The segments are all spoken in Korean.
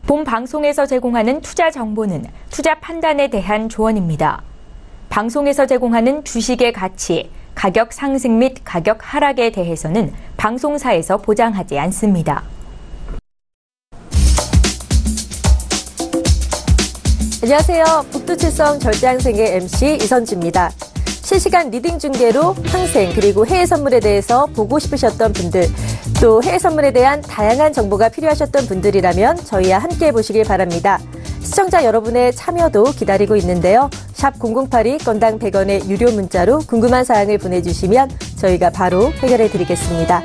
본 방송에서 제공하는 투자 정보는 투자 판단에 대한 조언입니다. 방송에서 제공하는 주식의 가치, 가격 상승 및 가격 하락에 대해서는 방송사에서 보장하지 않습니다. 안녕하세요. 북두칠성 절대항생의 MC 이선주입니다. 실시간 리딩 중계로 항생 그리고 해외 선물에 대해서 보고 싶으셨던 분들, 또 해외 선물에 대한 다양한 정보가 필요하셨던 분들이라면 저희와 함께 해보시길 바랍니다. 시청자 여러분의 참여도 기다리고 있는데요. 샵 0082 건당 100원의 유료 문자로 궁금한 사항을 보내주시면 저희가 바로 해결해드리겠습니다.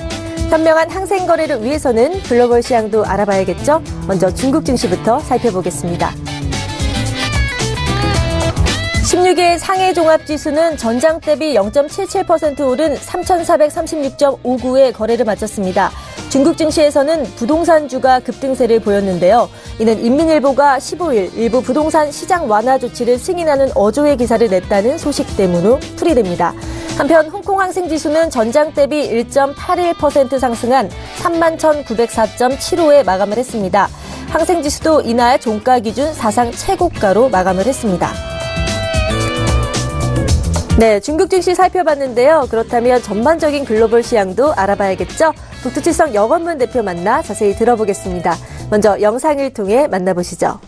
현명한 항생 거래를 위해서는 글로벌 시장도 알아봐야겠죠? 먼저 중국 증시부터 살펴보겠습니다. 16일 상해 종합지수는 전장 대비 0.77% 오른 3,436.59에 거래를 마쳤습니다. 중국 증시에서는 부동산주가 급등세를 보였는데요. 이는 인민일보가 15일 일부 부동산 시장 완화 조치를 승인하는 어조의 기사를 냈다는 소식 때문으로 풀이됩니다. 한편 홍콩 항생지수는 전장 대비 1.81% 상승한 31,904.75에 마감을 했습니다. 항생지수도 이날 종가 기준 사상 최고가로 마감을 했습니다. 네, 중국 증시 살펴봤는데요. 그렇다면 전반적인 글로벌 시장도 알아봐야겠죠? 북두칠성 여건문 대표 만나 자세히 들어보겠습니다. 먼저 영상을 통해 만나보시죠.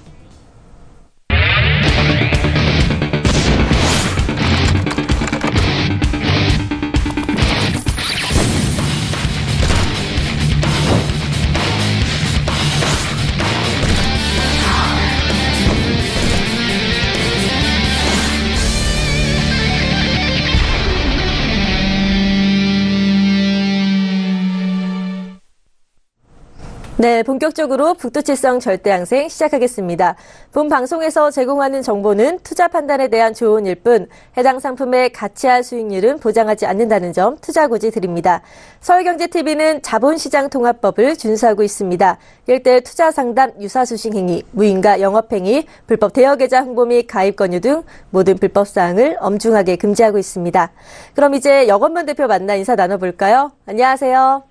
네, 본격적으로 북두칠성 절대항생 시작하겠습니다. 본 방송에서 제공하는 정보는 투자 판단에 대한 조언일 뿐 해당 상품의 가치와 수익률은 보장하지 않는다는 점 투자고지 드립니다. 서울경제TV는 자본시장통합법을 준수하고 있습니다. 일대 투자상담 유사수신 행위, 무인가 영업행위, 불법 대여계좌 홍보 및 가입 권유 등 모든 불법사항을 엄중하게 금지하고 있습니다. 그럼 이제 여건문 대표 만나 인사 나눠볼까요? 안녕하세요.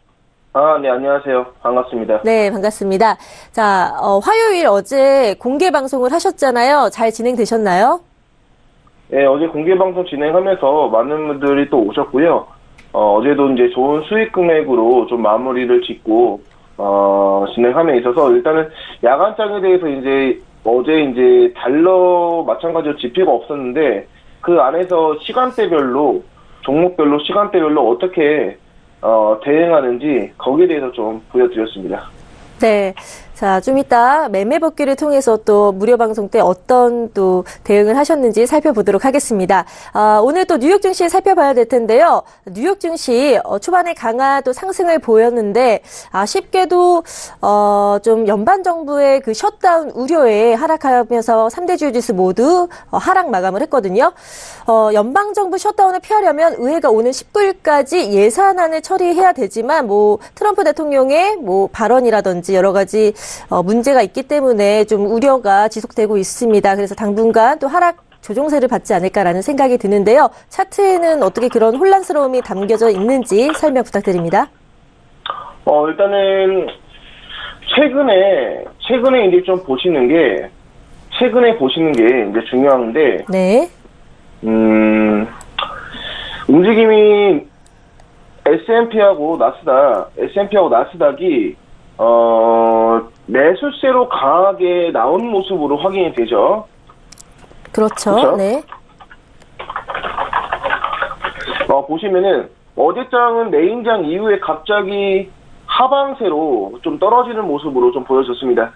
네, 안녕하세요. 반갑습니다. 네, 반갑습니다. 자, 화요일 어제 공개 방송을 하셨잖아요. 잘 진행되셨나요? 네, 어제 공개 방송 진행하면서 많은 분들이 또 오셨고요. 어제도 이제 좋은 수익 금액으로 좀 마무리를 짓고, 진행함에 있어서 일단은 야간장에 대해서 어제 달러 마찬가지로 지표가 없었는데, 그 안에서 시간대별로, 종목별로 시간대별로 어떻게 대응하는지 거기에 대해서 좀 보여드렸습니다. 네. 자, 좀 이따 매매 복귀를 통해서 또 무료 방송 때 어떤 또 대응을 하셨는지 살펴보도록 하겠습니다. 오늘 또 뉴욕 증시 살펴봐야 될 텐데요. 뉴욕 증시 초반에 강한 또 상승을 보였는데 아쉽게도 좀 연방 정부의 그 셧다운 우려에 하락하면서 3대 주요 지수 모두 하락 마감을 했거든요. 연방 정부 셧다운을 피하려면 의회가 오는 19일까지 예산안을 처리해야 되지만 트럼프 대통령의 발언이라든지 여러 가지 문제가 있기 때문에 좀 우려가 지속되고 있습니다. 그래서 당분간 또 하락 조정세를 받지 않을까라는 생각이 드는데요. 차트에는 어떻게 그런 혼란스러움이 담겨져 있는지 설명 부탁드립니다. 일단은 최근에 이제 좀 보시는 게 이제 중요한데, 네. 움직임이 S&P하고 나스닥이 매수세로 강하게 나온 모습으로 확인이 되죠. 그렇죠. 네. 보시면은 어제장은 메인장 이후에 갑자기 하방세로 좀 떨어지는 모습으로 좀 보여졌습니다.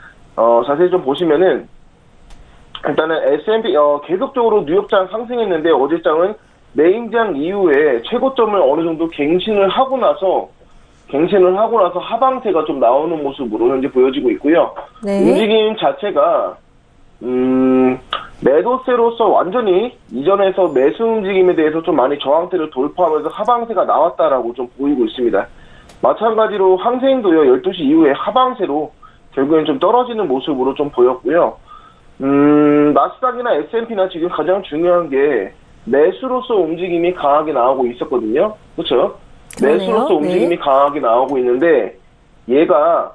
자세히 좀 보시면은 일단은 S&P 계속적으로 뉴욕장 상승했는데 어제장은 메인장 이후에 최고점을 어느 정도 갱신을 하고 나서 하방세가 좀 나오는 모습으로 현재 보여지고 있고요. 네. 움직임 자체가 매도세로서 완전히 이전에서 매수 움직임에 대해서 좀 많이 저항대를 돌파하면서 하방세가 나왔다라고 좀 보이고 있습니다. 마찬가지로 항생도요, 12시 이후에 하방세로 결국엔 좀 떨어지는 모습으로 좀 보였고요. 나스닥이나 S&P나 지금 가장 중요한 게 매수로서 움직임이 강하게 나오고 있었거든요. 그렇죠? 매수로서 움직임이 강하게 나오고 있는데 얘가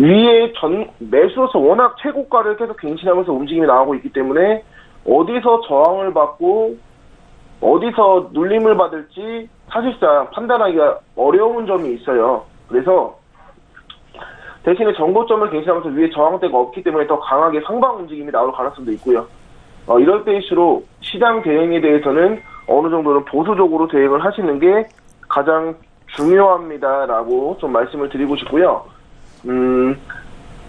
위에 매수로서 워낙 최고가를 계속 갱신하면서 움직임이 나오고 있기 때문에 어디서 저항을 받고 어디서 눌림을 받을지 사실상 판단하기가 어려운 점이 있어요. 그래서 대신에 전고점을 갱신하면서 위에 저항대가 없기 때문에 더 강하게 상방 움직임이 나올 가능성도 있고요. 이럴 때일수록 시장 대응에 대해서는 어느 정도는 보수적으로 대응을 하시는 게 가장 중요합니다라고 좀 말씀을 드리고 싶고요.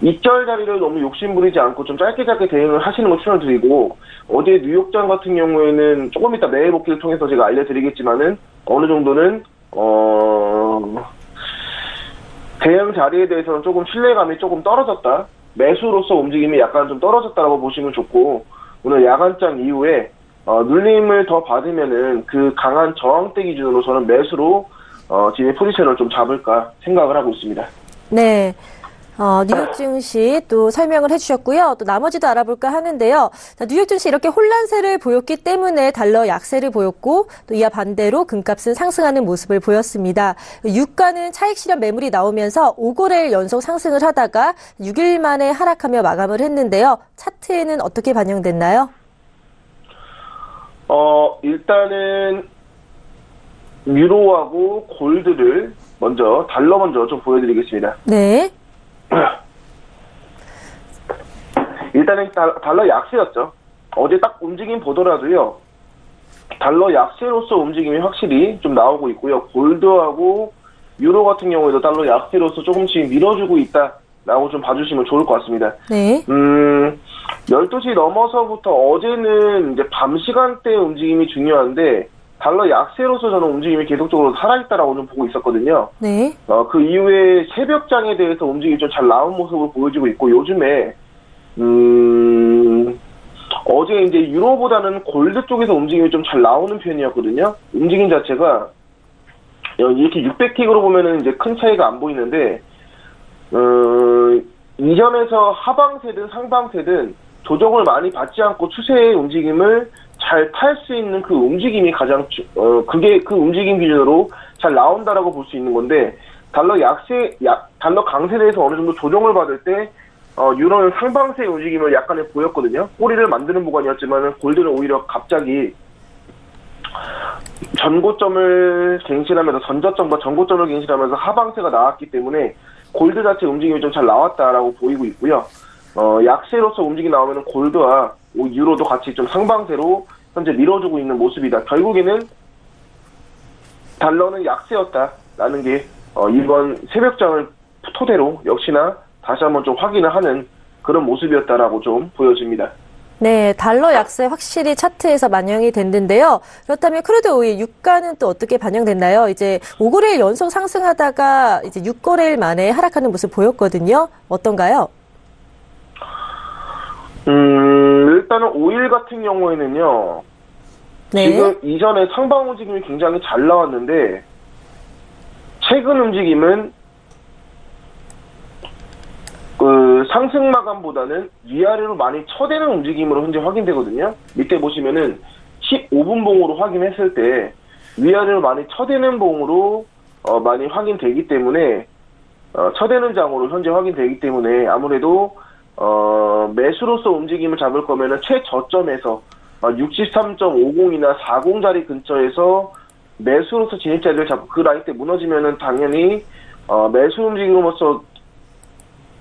이절 자리를 너무 욕심부리지 않고 좀 짧게 대응을 하시는 걸 추천드리고, 어제 뉴욕장 같은 경우에는 조금 이따 매일 복귀를 통해서 제가 알려드리겠지만은 어느 정도는 대응 자리에 대해서는 조금 신뢰감이 조금 떨어졌다, 매수로서 움직임이 약간 좀 떨어졌다라고 보시면 좋고, 오늘 야간장 이후에 눌림을 더 받으면은 그 강한 저항대 기준으로 저는 매수로 지금 포지션을 좀 잡을까 생각을 하고 있습니다. 네. 뉴욕 증시 또 설명을 해주셨고요. 또 나머지도 알아볼까 하는데요. 자, 뉴욕 증시 이렇게 혼란세를 보였기 때문에 달러 약세를 보였고, 또 이와 반대로 금값은 상승하는 모습을 보였습니다. 유가는 차익 실현 매물이 나오면서 5거래일 연속 상승을 하다가 6일 만에 하락하며 마감을 했는데요. 차트에는 어떻게 반영됐나요? 일단은 유로하고 골드를 달러 먼저 좀 보여드리겠습니다. 네. 일단은 달러 약세였죠. 어제 딱 움직임 보더라도요, 달러 약세로서 움직임이 확실히 좀 나오고 있고요. 골드하고 유로 같은 경우에도 달러 약세로서 조금씩 밀어주고 있다라고 좀 봐주시면 좋을 것 같습니다. 네. 12시 넘어서부터 어제는 이제 밤 시간대 움직임이 중요한데, 달러 약세로서 저는 움직임이 계속적으로 살아있다라고 좀 보고 있었거든요. 네. 그 이후에 새벽장에 대해서 움직임이 좀 잘 나온 모습을 보여주고 있고, 요즘에 어제 이제 유로보다는 골드 쪽에서 움직임이 좀 잘 나오는 편이었거든요. 움직임 자체가 이렇게 600틱으로 보면은 이제 큰 차이가 안 보이는데, 이전에서 하방세든 상방세든 조정을 많이 받지 않고 추세의 움직임을 잘 탈 수 있는 그 움직임이 가장 그게 그 움직임 기준으로 잘 나온다라고 볼 수 있는 건데, 달러 달러 강세대에서 어느 정도 조정을 받을 때 유로는 상방세의 움직임을 약간의 보였거든요. 꼬리를 만드는 구간이었지만은 골드는 오히려 갑자기 전고점을 갱신하면서 전저점과 전고점을 갱신하면서 하방세가 나왔기 때문에 골드 자체 움직임이 좀 잘 나왔다라고 보이고 있고요. 약세로서 움직임이 나오면 골드와 유로도 같이 좀 상방세로 현재 밀어주고 있는 모습이다. 결국에는 달러는 약세였다라는 게 이번 새벽장을 토대로 역시나 다시 한번 좀 확인을 하는 그런 모습이었다라고 좀 보여집니다. 네, 달러 약세 확실히 차트에서 반영이 됐는데요. 그렇다면 크루드 오일 유가는 또 어떻게 반영됐나요? 이제 5거래일 연속 상승하다가 이제 6거래일 만에 하락하는 모습 보였거든요. 어떤가요? 일단은 오일 같은 경우에는요. 네. 지금 이전에 상방 움직임이 굉장히 잘 나왔는데, 최근 움직임은 상승 마감보다는 위아래로 많이 쳐대는 움직임으로 현재 확인되거든요. 밑에 보시면은 15분 봉으로 확인했을 때 위아래로 많이 쳐대는 봉으로 많이 확인되기 때문에, 쳐대는 장으로 현재 확인되기 때문에 아무래도 매수로서 움직임을 잡을 거면은 최저점에서 63.50이나 40 자리 근처에서 매수로서 진입 자리를 잡고 그 라인 때 무너지면은 당연히 매수 움직임으로서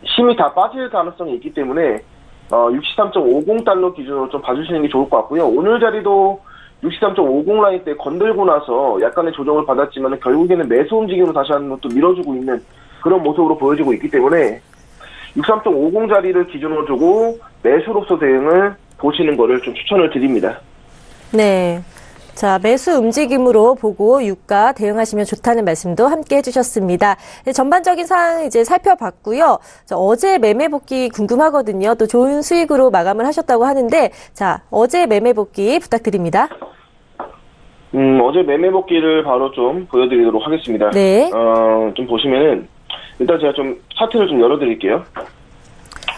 힘이 다 빠질 가능성이 있기 때문에 63.50달러 기준으로 좀 봐주시는 게 좋을 것 같고요. 오늘 자리도 63.50 라인 때 건들고 나서 약간의 조정을 받았지만 결국에는 매수 움직임으로 다시 한번 또 밀어주고 있는 그런 모습으로 보여지고 있기 때문에 63.50 자리를 기준으로 두고 매수로서 대응을 보시는 거를 좀 추천을 드립니다. 네. 자, 매수 움직임으로 보고 유가 대응하시면 좋다는 말씀도 함께 해주셨습니다. 네, 전반적인 상황 이제 살펴봤고요. 어제 매매 복귀 궁금하거든요. 또 좋은 수익으로 마감을 하셨다고 하는데, 자, 어제 매매 복귀 부탁드립니다. 어제 매매 복귀를 바로 좀 보여드리도록 하겠습니다. 네. 좀 보시면은, 일단 제가 좀 차트를 좀 열어드릴게요.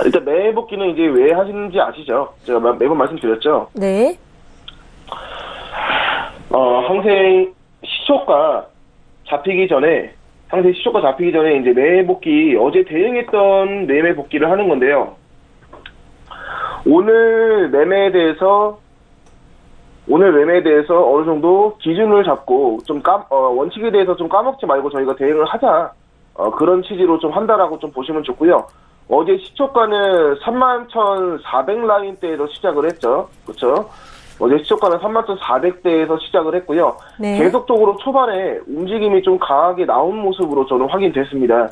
일단 매매 복귀는 이제 왜 하시는지 아시죠? 제가 매번 말씀드렸죠? 네. 항생 시초가 잡히기 전에 상세 시초가 잡히기 전에 이제 매매 복귀, 어제 대응했던 매매 복귀를 하는 건데요. 오늘 매매에 대해서 어느 정도 기준을 잡고 좀 원칙에 대해서 좀 까먹지 말고 저희가 대응을 하자. 그런 취지로 좀 한다라고 좀 보시면 좋고요. 어제 시초가는 31,400 라인대에서 시작을 했죠. 그렇죠? 어제 시초가는 31,400대에서 시작을 했고요. 네. 계속적으로 초반에 움직임이 좀 강하게 나온 모습으로 저는 확인됐습니다.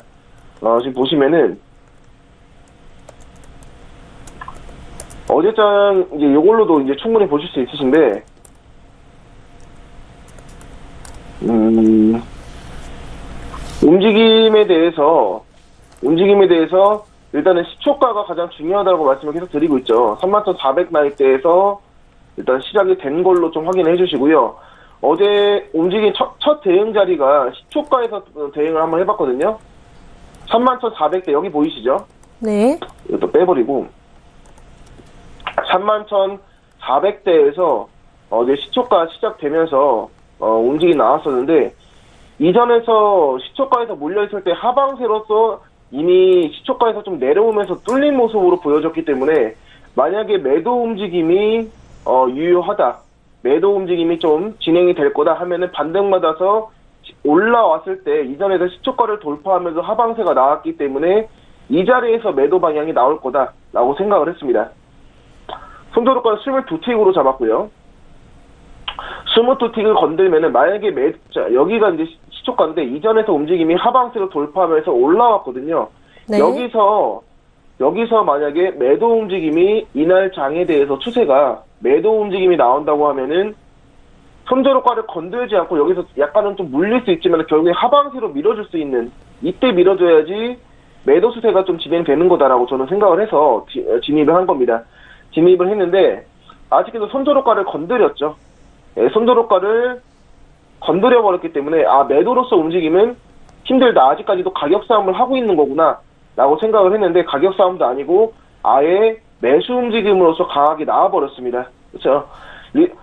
지금 보시면은 어제장 이제 이걸로도 이제 충분히 보실 수 있으신데, 움직임에 대해서 일단은 시초가가 가장 중요하다고 말씀을 계속 드리고 있죠. 31,400 나이대에서 일단 시작이 된 걸로 좀 확인해 주시고요. 어제 움직인 첫 대응 자리가 시초가에서 대응을 한번 해봤거든요. 31,400대 여기 보이시죠? 네. 이것도 빼버리고 31,400대에서 어제 시초가 시작되면서 움직임이 나왔었는데, 이전에서 시초가에서 몰려있을 때 하방세로서 이미 시초가에서 좀 내려오면서 뚫린 모습으로 보여졌기 때문에, 만약에 매도 움직임이 유효하다, 매도 움직임이 좀 진행이 될 거다 하면은 반등받아서 올라왔을 때 이전에서 시초가를 돌파하면서 하방세가 나왔기 때문에 이 자리에서 매도 방향이 나올 거다라고 생각을 했습니다. 손절가는 22틱으로 잡았고요. 22틱을 건들면은 만약에 여기가 이제 시초가인데 이전에서 움직임이 하방세로 돌파하면서 올라왔거든요. 네. 여기서 만약에 매도 움직임이 이날 장에 대해서 추세가 매도 움직임이 나온다고 하면은 손절가를 건들지 않고 여기서 약간은 좀 물릴 수 있지만 결국에 하방세로 밀어줄 수 있는, 이때 밀어줘야지 매도 수세가 좀 진행되는 거다라고 저는 생각을 해서 진입을 한 겁니다. 진입을 했는데 아직도 손절가를 건드렸죠. 손절가를 건드려버렸기 때문에 매도로서 움직임은 힘들다, 아직까지도 가격 싸움을 하고 있는 거구나 라고 생각을 했는데, 가격 싸움도 아니고 아예 매수 움직임으로서 강하게 나와버렸습니다. 그렇죠?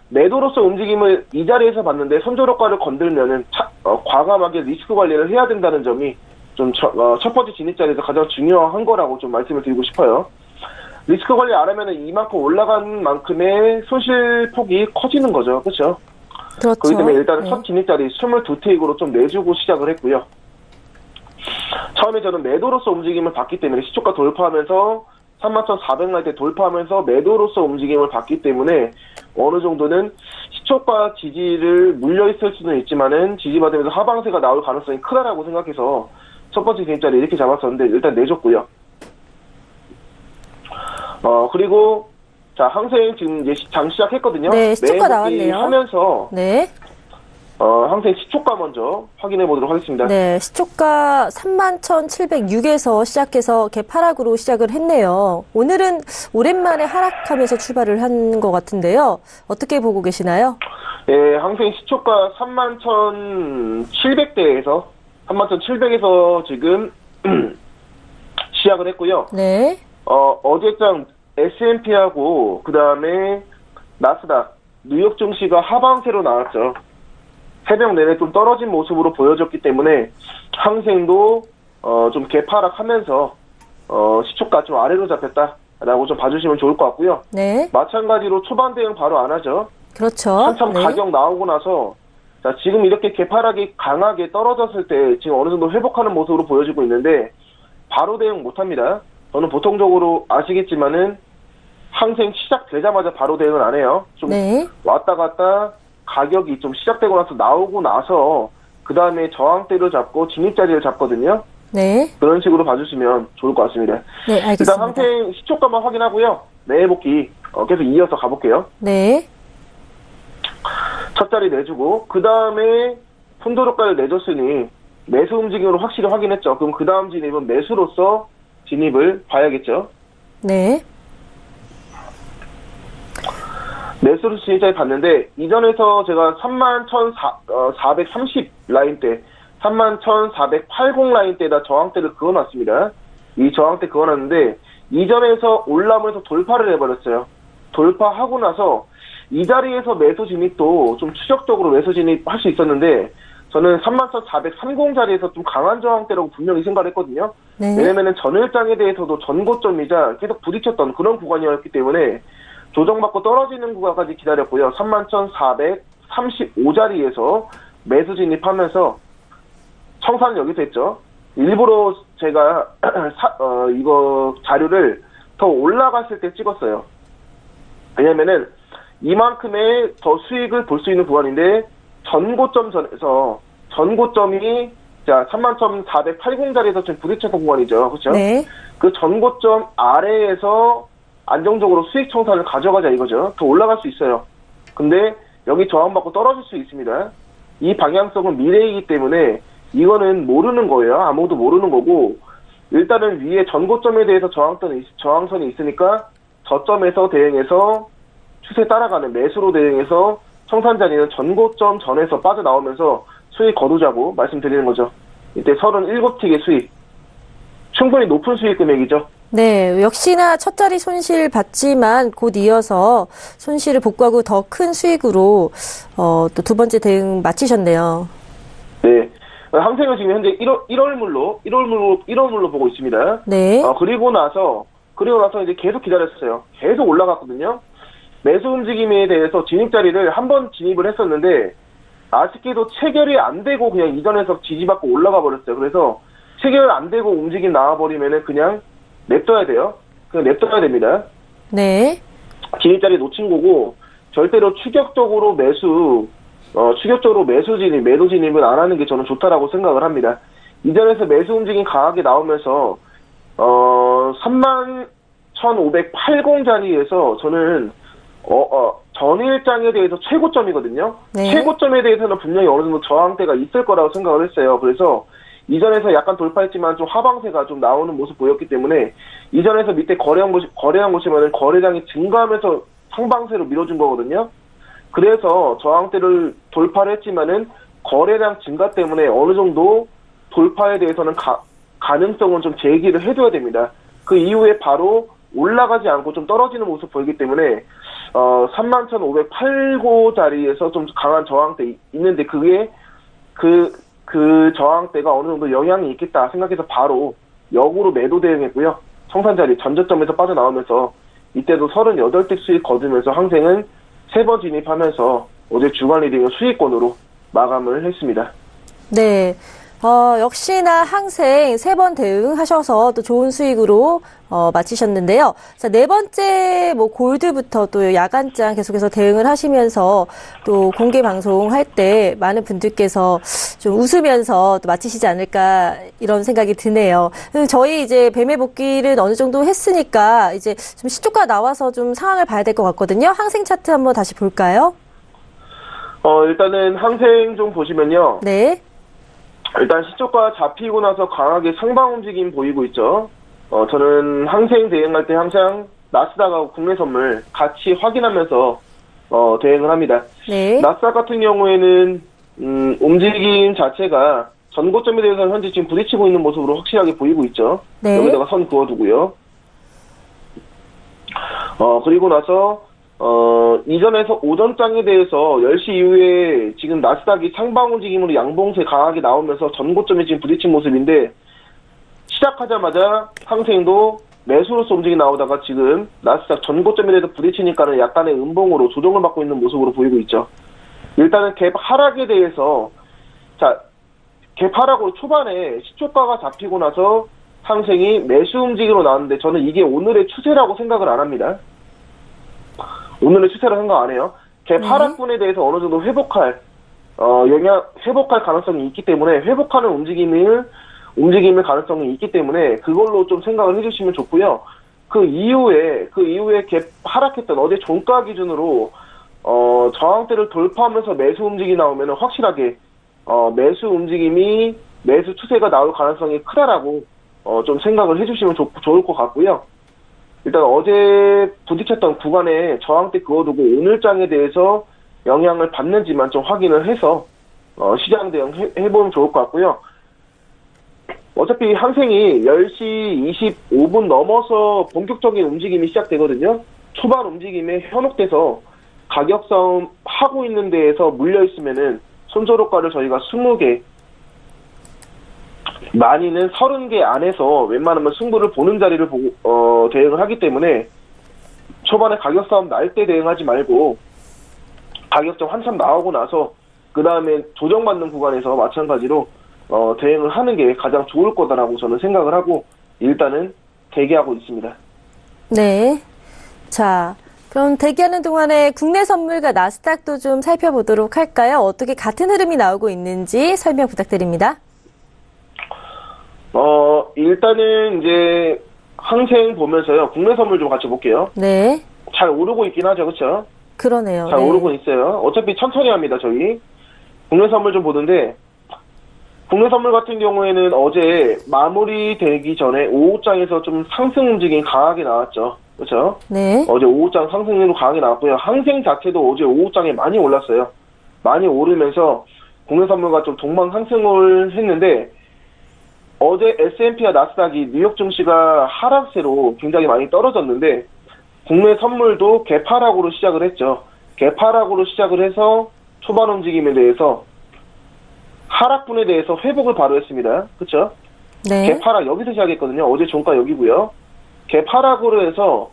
매도로서 움직임을 이 자리에서 봤는데 손절가를 건들면은 과감하게 리스크 관리를 해야 된다는 점이 좀 첫 번째 진입 자리에서 가장 중요한 거라고 좀 말씀을 드리고 싶어요. 리스크 관리 안 하면은 이만큼 올라간 만큼의 손실 폭이 커지는 거죠. 그렇죠? 그렇죠. 그렇기 때문에 일단은 네. 첫 진입 자리 22틱으로 좀 내주고 시작을 했고요. 처음에 저는 매도로서 움직임을 봤기 때문에 시초가 돌파하면서 31,400 나이대 돌파하면서 매도로서 움직임을 봤기 때문에 어느 정도는 시초가 지지를 물려있을 수는 있지만은 지지받으면서 하방세가 나올 가능성이 크다라고 생각해서 첫 번째 진입자리 이렇게 잡았었는데 일단 내줬고요. 그리고 자, 항생 지금 이제 장 시작했거든요. 네, 시초가 나왔네요. 하면서 네. 항생 시초가 먼저 확인해 보도록 하겠습니다. 네, 시초가 31,706에서 시작해서 개파락으로 시작을 했네요. 오늘은 오랜만에 하락하면서 출발을 한 것 같은데요. 어떻게 보고 계시나요? 예, 항생 시초가 31,700에서 지금 시작을 했고요. 네. 어제장 S&P하고 그 다음에 나스닥, 뉴욕 증시가 하방세로 나왔죠. 새벽 내내 좀 떨어진 모습으로 보여졌기 때문에 항생도 좀 개파락하면서 시초가 좀 아래로 잡혔다라고 좀 봐주시면 좋을 것 같고요. 네. 마찬가지로 초반 대응 바로 안 하죠. 그렇죠. 한참 네. 가격 나오고 나서 자, 지금 이렇게 개파락이 강하게 떨어졌을 때 지금 어느 정도 회복하는 모습으로 보여지고 있는데 바로 대응 못합니다. 저는 보통적으로 아시겠지만은 항생 시작되자마자 바로 대응을 안 해요. 좀 네. 왔다 갔다 가격이 좀 시작되고 나서 나오고 나서 그 다음에 저항대를 잡고 진입자리를 잡거든요. 네. 그런 식으로 봐주시면 좋을 것 같습니다. 네, 일단 알겠습니다. 항생 시초가만 확인하고요. 매매 복귀 계속 이어서 가볼게요. 네. 첫 자리 내주고 그 다음에 손절가를 내줬으니 매수 움직임으로 확실히 확인했죠. 그럼 그 다음 진입은 매수로서 진입을 봐야겠죠. 네. 매수로 진입자리 봤는데 이전에서 제가 31,430 라인대 31,480 라인대에다 저항대를 그어놨습니다. 이 저항대 그어놨는데 이전에서 올라오면서 돌파를 해버렸어요. 돌파하고 나서 이 자리에서 매수 진입도 좀 추적적으로 매수 진입할 수 있었는데 저는 31,430자리에서 좀 강한 저항대라고 분명히 생각을 했거든요. 네. 왜냐면은 전일장에 대해서도 전고점이자 계속 부딪혔던 그런 구간이었기 때문에 조정받고 떨어지는 구간까지 기다렸고요. 31,435자리에서 매수 진입하면서 청산은 여기서 했죠. 일부러 제가 이거 자료를 더 올라갔을 때 찍었어요. 왜냐면은 이만큼의 더 수익을 볼 수 있는 구간인데 전고점 전에서 전고점이 자 31,480자리에서 지금 부딪혔던 구간이죠. 그렇죠? 네. 그 전고점 아래에서 안정적으로 수익 청산을 가져가자 이거죠. 더 올라갈 수 있어요. 근데 여기 저항받고 떨어질 수 있습니다. 이 방향성은 미래이기 때문에 이거는 모르는 거예요. 아무도 모르는 거고 일단은 위에 전고점에 대해서 저항선이 있으니까 저점에서 대응해서 추세 따라가는 매수로 대응해서 청산 자리는 전고점 전에서 빠져나오면서 수익 거두자고 말씀드리는 거죠. 이때 37틱의 수익. 충분히 높은 수익 금액이죠. 네, 역시나 첫 자리 손실 봤지만 곧 이어서 손실을 복구하고 더 큰 수익으로 또 두 번째 대응 마치셨네요. 네. 항생은 지금 현재 1월물로 보고 있습니다. 네. 그리고 나서 이제 계속 기다렸어요. 계속 올라갔거든요. 매수 움직임에 대해서 진입 자리를 한 번 진입을 했었는데 아쉽게도 체결이 안 되고 그냥 이전에서 지지받고 올라가 버렸어요. 그래서 체결 안 되고 움직임 나와버리면은 그냥 냅둬야 돼요. 그냥 냅둬야 됩니다. 네. 진입 자리 놓친 거고 절대로 추격적으로 매수 진입, 매도 진입은 안 하는 게 저는 좋다라고 생각을 합니다. 이전에서 매수 움직임 강하게 나오면서 31,580자리에서 저는 전일장에 대해서 최고점이거든요. 네. 최고점에 대해서는 분명히 어느 정도 저항대가 있을 거라고 생각을 했어요. 그래서 이전에서 약간 돌파했지만 좀 하방세가 좀 나오는 모습 보였기 때문에 이전에서 밑에 거래한 곳이면은 거래량이 증가하면서 상방세로 밀어준 거거든요. 그래서 저항대를 돌파를 했지만은 거래량 증가 때문에 어느 정도 돌파에 대해서는 가능성은 좀 제기를 해줘야 됩니다. 그 이후에 바로 올라가지 않고 좀 떨어지는 모습 보이기 때문에 31,580 자리에서 좀 강한 저항대 있는데 그게 그 저항대가 어느 정도 영향이 있겠다 생각해서 바로 역으로 매도 대응했고요. 청산 자리 전저점에서 빠져나오면서 이때도 38대 수익 거두면서 항생은 3번 진입하면서 어제 주간 리딩을 수익권으로 마감을 했습니다. 네. 역시나 항생 3번 대응하셔서 또 좋은 수익으로 마치셨는데요. 자, 네 번째 골드부터 또 야간장 계속해서 대응을 하시면서 또 공개 방송할 때 많은 분들께서 좀 웃으면서 또 마치시지 않을까 이런 생각이 드네요. 저희 이제 뱀의 복귀를 어느 정도 했으니까 이제 좀 시초가 나와서 좀 상황을 봐야 될 것 같거든요. 항생 차트 한번 다시 볼까요? 일단은 항생 좀 보시면요. 네. 일단 시초가 잡히고 나서 강하게 상방 움직임 보이고 있죠. 저는 항생 대응할 때 항상 나스닥하고 국내 선물 같이 확인하면서 대응을 합니다. 네. 나스닥 같은 경우에는 움직임 자체가 전고점에 대해서는 현재 지금 부딪히고 있는 모습으로 확실하게 보이고 있죠. 네. 여기다가 선 그어두고요. 그리고 나서 이전에서 오전장에 대해서 10시 이후에 지금 나스닥이 상방 움직임으로 양봉세 강하게 나오면서 전고점에 지금 부딪힌 모습인데 시작하자마자 항생도 매수로서 움직임 나오다가 지금 나스닥 전고점에 대해서 부딪히니까는 약간의 음봉으로 조정을 받고 있는 모습으로 보이고 있죠. 일단은 갭 하락에 대해서 갭 하락으로 초반에 시초가가 잡히고 나서 항생이 매수 움직임으로 나왔는데 저는 이게 오늘의 추세라고 생각을 안 합니다. 오늘의 추세라고 생각 안 해요. 갭 하락분에 대해서 어느 정도 회복할 가능성이 있기 때문에 회복하는 움직임을 가능성이 있기 때문에 그걸로 좀 생각을 해주시면 좋고요. 그 이후에 갭 하락했던 어제 종가 기준으로 저항대를 돌파하면서 매수 움직임이 나오면 확실하게 매수 추세가 나올 가능성이 크다라고 좀 생각을 해주시면 좋을 것 같고요. 일단 어제 부딪혔던 구간에 저항대 그어두고 오늘장에 대해서 영향을 받는지만 좀 확인을 해서 시장 대응 해보면 좋을 것 같고요. 어차피 항생이 10시 25분 넘어서 본격적인 움직임이 시작되거든요. 초반 움직임에 현혹돼서 가격 싸움 하고 있는 데에서 물려있으면은 손절호가를 저희가 20개, 많이는 30개 안에서 웬만하면 승부를 보는 자리를 보고 대응을 하기 때문에 초반에 가격 싸움 날 때 대응하지 말고 가격점 한참 나오고 나서 그 다음에 조정받는 구간에서 마찬가지로 대응을 하는 게 가장 좋을 거다라고 저는 생각을 하고 일단은 대기하고 있습니다. 네. 자, 그럼 대기하는 동안에 국내 선물과 나스닥도 좀 살펴보도록 할까요? 어떻게 같은 흐름이 나오고 있는지 설명 부탁드립니다. 일단은 이제 항생 보면서요. 국내 선물 좀 같이 볼게요. 네. 잘 오르고 있긴 하죠. 그렇죠? 그러네요. 잘 네. 오르고 있어요. 어차피 천천히 합니다. 저희. 국내 선물 좀 보는데 국내 선물 같은 경우에는 어제 마무리되기 전에 5호장에서 좀 상승 움직임이 강하게 나왔죠. 그렇죠? 네. 어제 5호장 상승률로 강하게 나왔고요. 항생 자체도 어제 5호장에 많이 올랐어요. 많이 오르면서 국내 선물과 좀 동반 상승을 했는데 어제 S&P와 나스닥이 뉴욕 증시가 하락세로 굉장히 많이 떨어졌는데 국내 선물도 개파락으로 시작을 했죠. 개파락으로 시작을 해서 초반 움직임에 대해서 하락분에 대해서 회복을 바로 했습니다. 그렇죠? 네. 개파락 여기서 시작했거든요. 어제 종가 여기고요. 개파락으로 해서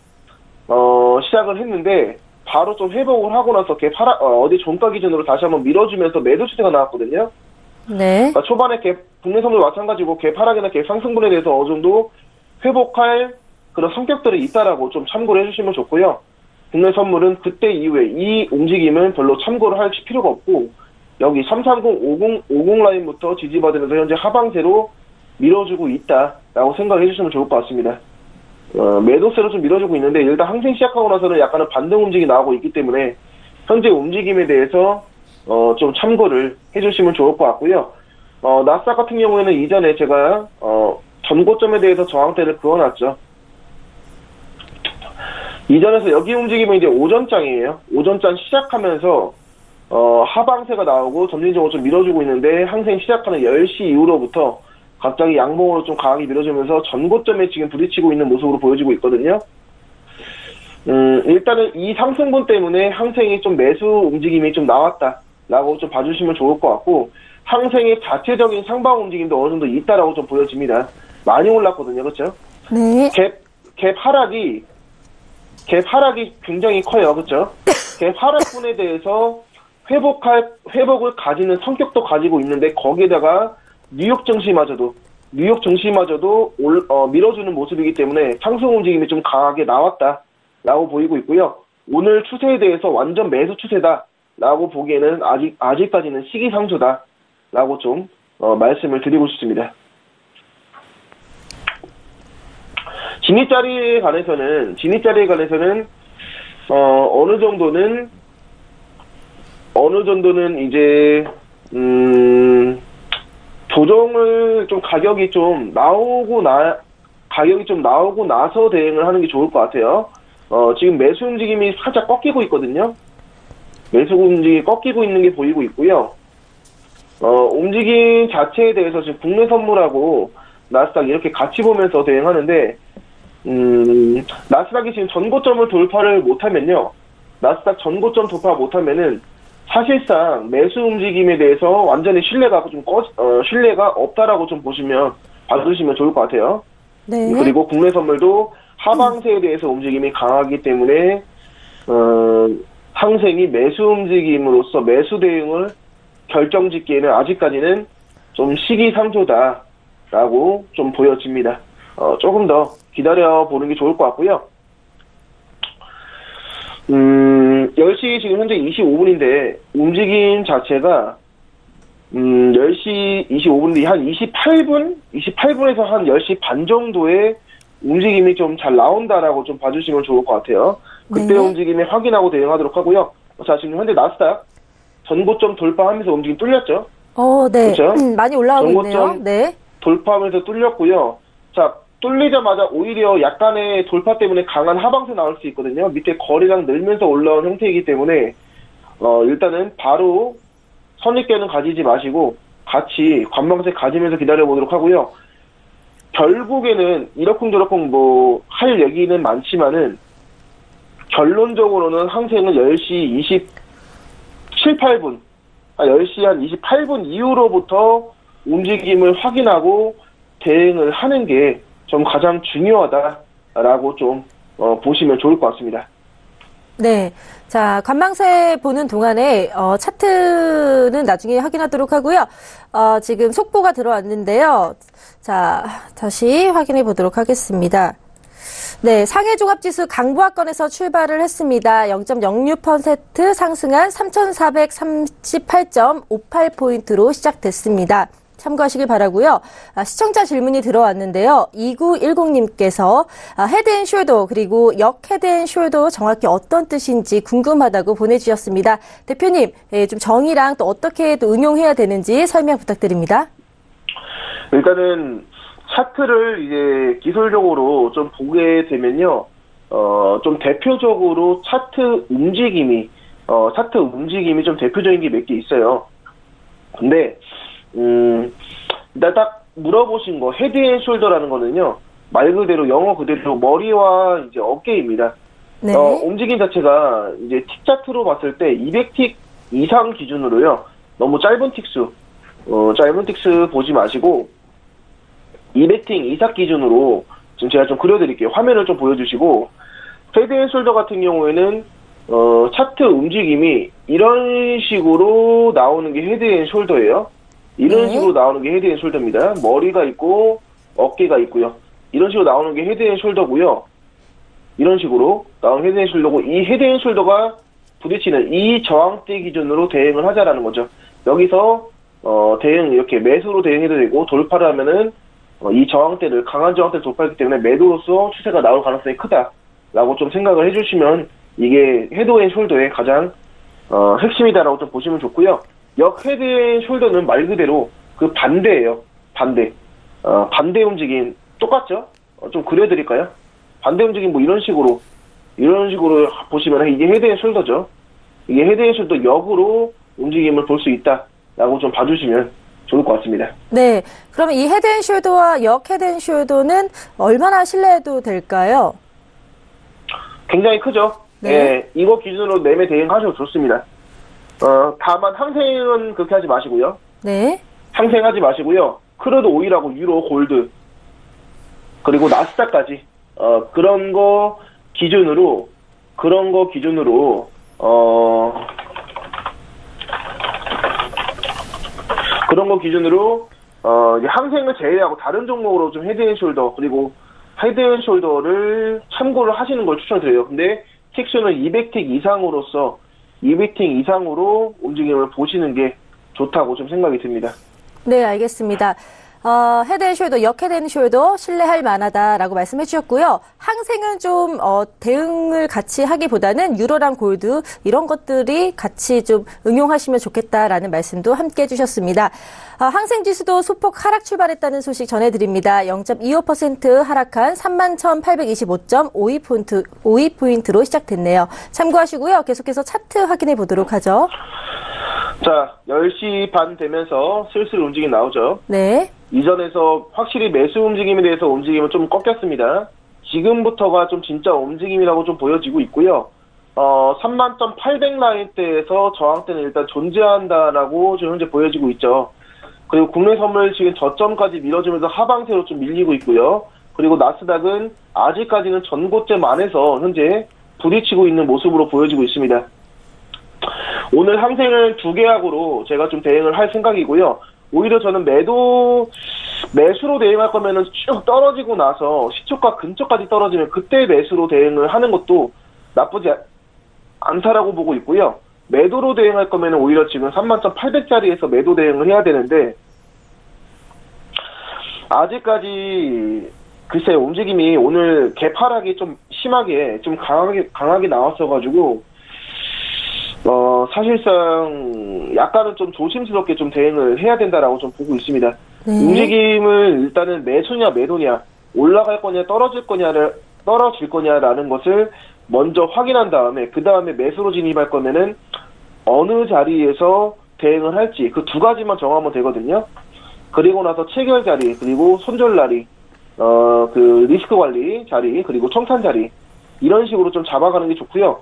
시작을 했는데 바로 좀 회복을 하고 나서 개파락 어제 종가 기준으로 다시 한번 밀어주면서 매도 추세가 나왔거든요. 네. 그러니까 초반에 국내 선물 마찬가지고 개파락이나 개상승분에 대해서 어느 정도 회복할 그런 성격들이 있다라고 좀 참고를 해주시면 좋고요. 국내 선물은 그때 이후에 이 움직임은 별로 참고를 할 필요가 없고 여기 330, 50 라인부터 지지받으면서 현재 하방세로 밀어주고 있다라고 생각을 해주시면 좋을 것 같습니다. 매도세로 좀 밀어주고 있는데 일단 항생 시작하고 나서는 약간은 반등 움직임이 나오고 있기 때문에 현재 움직임에 대해서 좀 참고를 해주시면 좋을 것 같고요. 나스닥 같은 경우에는 이전에 제가 전고점에 대해서 저항대를 그어놨죠. 이전에서 여기 움직임은 이제 오전장이에요. 오전장 시작하면서 하방세가 나오고 점진적으로 좀 밀어주고 있는데 항생 시작하는 10시 이후로부터 갑자기 양봉으로 좀 강하게 밀어주면서 전고점에 지금 부딪히고 있는 모습으로 보여지고 있거든요. 일단은 이 상승분 때문에 항생이 좀 매수 움직임이 좀 나왔다라고 좀 봐주시면 좋을 것 같고 항생의 자체적인 상방 움직임도 어느 정도 있다라고 좀 보여집니다. 많이 올랐거든요. 그렇죠? 네. 갭 하락이 굉장히 커요. 그렇죠? 갭 하락분에 대해서 회복을 가지는 성격도 가지고 있는데 거기에다가 뉴욕 증시마저도 밀어주는 모습이기 때문에 상승 움직임이 좀 강하게 나왔다라고 보이고 있고요. 오늘 추세에 대해서 완전 매수 추세다라고 보기에는 아직까지는 시기상조다라고 좀 말씀을 드리고 싶습니다. 진입자리에 관해서는 어느 정도는 이제 조정을 좀 가격이 좀 나오고 나서 대응을 하는 게 좋을 것 같아요. 지금 매수 움직임이 살짝 꺾이고 있거든요. 매수 움직임이 꺾이고 있는 게 보이고 있고요. 움직임 자체에 대해서 지금 국내 선물하고 나스닥 이렇게 같이 보면서 대응하는데 나스닥이 지금 전고점을 돌파를 못하면요. 나스닥 전고점 돌파 못하면은 사실상 매수 움직임에 대해서 완전히 신뢰가 없다라고 좀 봐주시면 좋을 것 같아요. 네. 그리고 국내 선물도 하방세에 대해서 움직임이 강하기 때문에 항생이 매수 움직임으로써 매수 대응을 결정짓기에는 아직까지는 좀 시기상조다라고 좀 보여집니다. 조금 더 기다려보는 게 좋을 것 같고요. 10시 지금 현재 25분인데 움직임 자체가 10시 25분인데 한 28분에서 한 10시 반 정도의 움직임이 좀 잘 나온다라고 좀 봐주시면 좋을 것 같아요. 그때 네. 움직임을 확인하고 대응하도록 하고요. 자, 지금 현재 나스닥 전고점 돌파하면서 움직임 뚫렸죠? 네. 그렇죠? 많이 올라가고 있네요. 전고점 네. 돌파하면서 뚫렸고요. 자, 뚫리자마자 오히려 약간의 돌파 때문에 강한 하방세 나올 수 있거든요. 밑에 거래량 늘면서 올라온 형태이기 때문에 일단은 바로 선입견은 가지지 마시고 같이 관망세 가지면서 기다려보도록 하고요. 결국에는 이러쿵저러쿵 할 얘기는 많지만은 결론적으로는 항생은 10시 27, 8분 10시 한 28분 이후로부터 움직임을 확인하고 대응을 하는 게 좀 가장 중요하다라고 좀 보시면 좋을 것 같습니다. 네. 자, 관망세 보는 동안에, 차트는 나중에 확인하도록 하고요. 지금 속보가 들어왔는데요. 자, 다시 확인해 보도록 하겠습니다. 네, 상해 종합지수 강보합권에서 출발을 했습니다. 0.06% 상승한 3,438.58포인트로 시작됐습니다. 참고하시길 바라고요. 시청자 질문이 들어왔는데요. 2910님께서 헤드앤숄더 그리고 역 헤드앤숄더 정확히 어떤 뜻인지 궁금하다고 보내주셨습니다. 대표님, 좀 정의랑 또 어떻게 또 응용해야 되는지 설명 부탁드립니다. 일단은 차트를 이제 기술적으로 좀 보게 되면요, 좀 대표적으로 차트 움직임이 좀 대표적인 게 몇 개 있어요. 근데 일단 딱 물어보신 거 헤드앤숄더라는 거는요, 말 그대로 영어 그대로 머리와 이제 어깨입니다. 네. 움직임 자체가 이제 틱 차트로 봤을 때 200틱 이상 기준으로요. 너무 짧은 틱수 보지 마시고 200틱 이상 기준으로 지금 제가 좀 그려드릴게요. 화면을 좀 보여주시고, 헤드앤숄더 같은 경우에는 차트 움직임이 이런 식으로 나오는 게 헤드앤숄더예요. 이런 식으로 나오는 게 헤드앤숄더입니다. 머리가 있고 어깨가 있고요. 이런 식으로 나오는 게 헤드앤숄더고요. 이런 식으로 나오는 헤드앤숄더고, 이 헤드앤숄더가 부딪히는 이 저항대 기준으로 대응을 하자라는 거죠. 여기서 대응 이렇게 매수로 대응해도 되고, 돌파를 하면은 이 저항대를 강한 저항대를 돌파했기 때문에 매도로서 추세가 나올 가능성이 크다라고 좀 생각을 해주시면 이게 헤드앤숄더의 가장 핵심이다라고 좀 보시면 좋고요. 역 헤드앤숄더는 말 그대로 그 반대예요. 반대 움직임 똑같죠? 좀 그려드릴까요? 반대 움직임 뭐 이런 식으로 보시면 이게 헤드앤숄더죠. 이게 헤드앤숄더 역으로 움직임을 볼 수 있다라고 좀 봐주시면 좋을 것 같습니다. 네. 그러면 이 헤드앤숄더와 역 헤드앤숄더는 얼마나 신뢰해도 될까요? 굉장히 크죠. 네. 예, 이거 기준으로 매매 대응하셔도 좋습니다. 다만 항생은 그렇게 하지 마시고요. 네. 항생하지 마시고요. 크루드 오일하고 유로, 골드, 그리고 나스닥까지 그런 거 기준으로 이제 항생을 제외하고 다른 종목으로 좀 헤드앤숄더 그리고 헤드앤숄더를 참고를 하시는 걸 추천드려요. 근데 틱수는 200틱 이상으로 움직임을 보시는 게 좋다고 좀 생각이 듭니다. 네, 알겠습니다. 헤드앤숄더, 역 헤드앤숄더 신뢰할 만하다라고 말씀해 주셨고요. 항생은 좀 대응을 같이 하기보다는 유로랑 골드 이런 것들이 같이 좀 응용하시면 좋겠다라는 말씀도 함께 해주셨습니다. 항생 지수도 소폭 하락 출발했다는 소식 전해드립니다. 0.25% 하락한 31,825.52포인트로 시작됐네요. 참고하시고요. 계속해서 차트 확인해 보도록 하죠. 자, 10시 반 되면서 슬슬 움직임 나오죠. 네. 이전에서 확실히 매수 움직임에 대해서 움직임은 좀 꺾였습니다. 지금부터가 좀 진짜 움직임이라고 좀 보여지고 있고요. 31,800 라인대에서 저항대는 일단 존재한다라고 지금 현재 보여지고 있죠. 그리고 국내 선물 지금 저점까지 밀어주면서 하방세로 좀 밀리고 있고요. 그리고 나스닥은 아직까지는 전고점 안에서 현재 부딪히고 있는 모습으로 보여지고 있습니다. 오늘 항생을 두 계약으로 제가 좀 대응을 할 생각이고요. 오히려 저는 매수로 대응할 거면은 쭉 떨어지고 나서 시초가 근처까지 떨어지면 그때 매수로 대응을 하는 것도 나쁘지 않다라고 보고 있고요. 매도로 대응할 거면은 오히려 지금 31,800짜리에서 매도 대응을 해야 되는데, 아직까지 글쎄요, 움직임이 오늘 개파락이 좀 심하게 좀 강하게 나왔어가지고 사실상 약간은 좀 조심스럽게 좀 대응을 해야 된다라고 좀 보고 있습니다. 네. 움직임을 일단은 매수냐 매도냐, 올라갈 거냐 떨어질 거냐라는 것을 먼저 확인한 다음에 그 다음에 매수로 진입할 거면은 어느 자리에서 대응을 할지 그 두 가지만 정하면 되거든요. 그리고 나서 체결 자리, 그리고 손절 자리, 그 리스크 관리 자리, 그리고 청산 자리, 이런 식으로 좀 잡아가는 게 좋고요.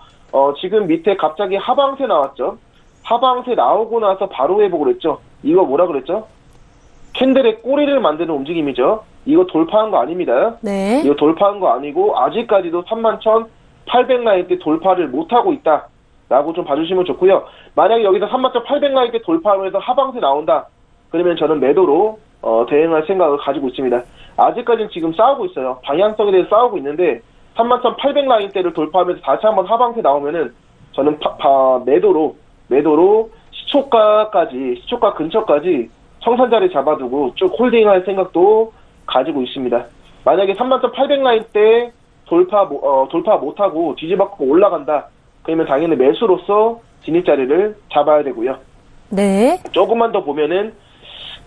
지금 밑에 갑자기 하방세 나왔죠. 하방세 나오고 나서 바로 회복을 했죠. 이거 뭐라 그랬죠? 캔들의 꼬리를 만드는 움직임이죠. 이거 돌파한 거 아닙니다. 네. 이거 돌파한 거 아니고 아직까지도 31,800라인대 돌파를 못하고 있다라고 좀 봐주시면 좋고요. 만약에 여기서 31,800라인대 돌파하면서 하방세 나온다. 그러면 저는 매도로 대응할 생각을 가지고 있습니다. 아직까지는 지금 싸우고 있어요. 방향성에 대해서 싸우고 있는데 31,800라인대를 돌파하면서 다시 한번 하방세 나오면은 저는 매도로 시초가 근처까지 청산자리 잡아두고 쭉 홀딩할 생각도 가지고 있습니다. 만약에 31,800라인대 돌파 못하고 뒤집어갖고 올라간다. 그러면 당연히 매수로서 진입자리를 잡아야 되고요. 네. 조금만 더 보면은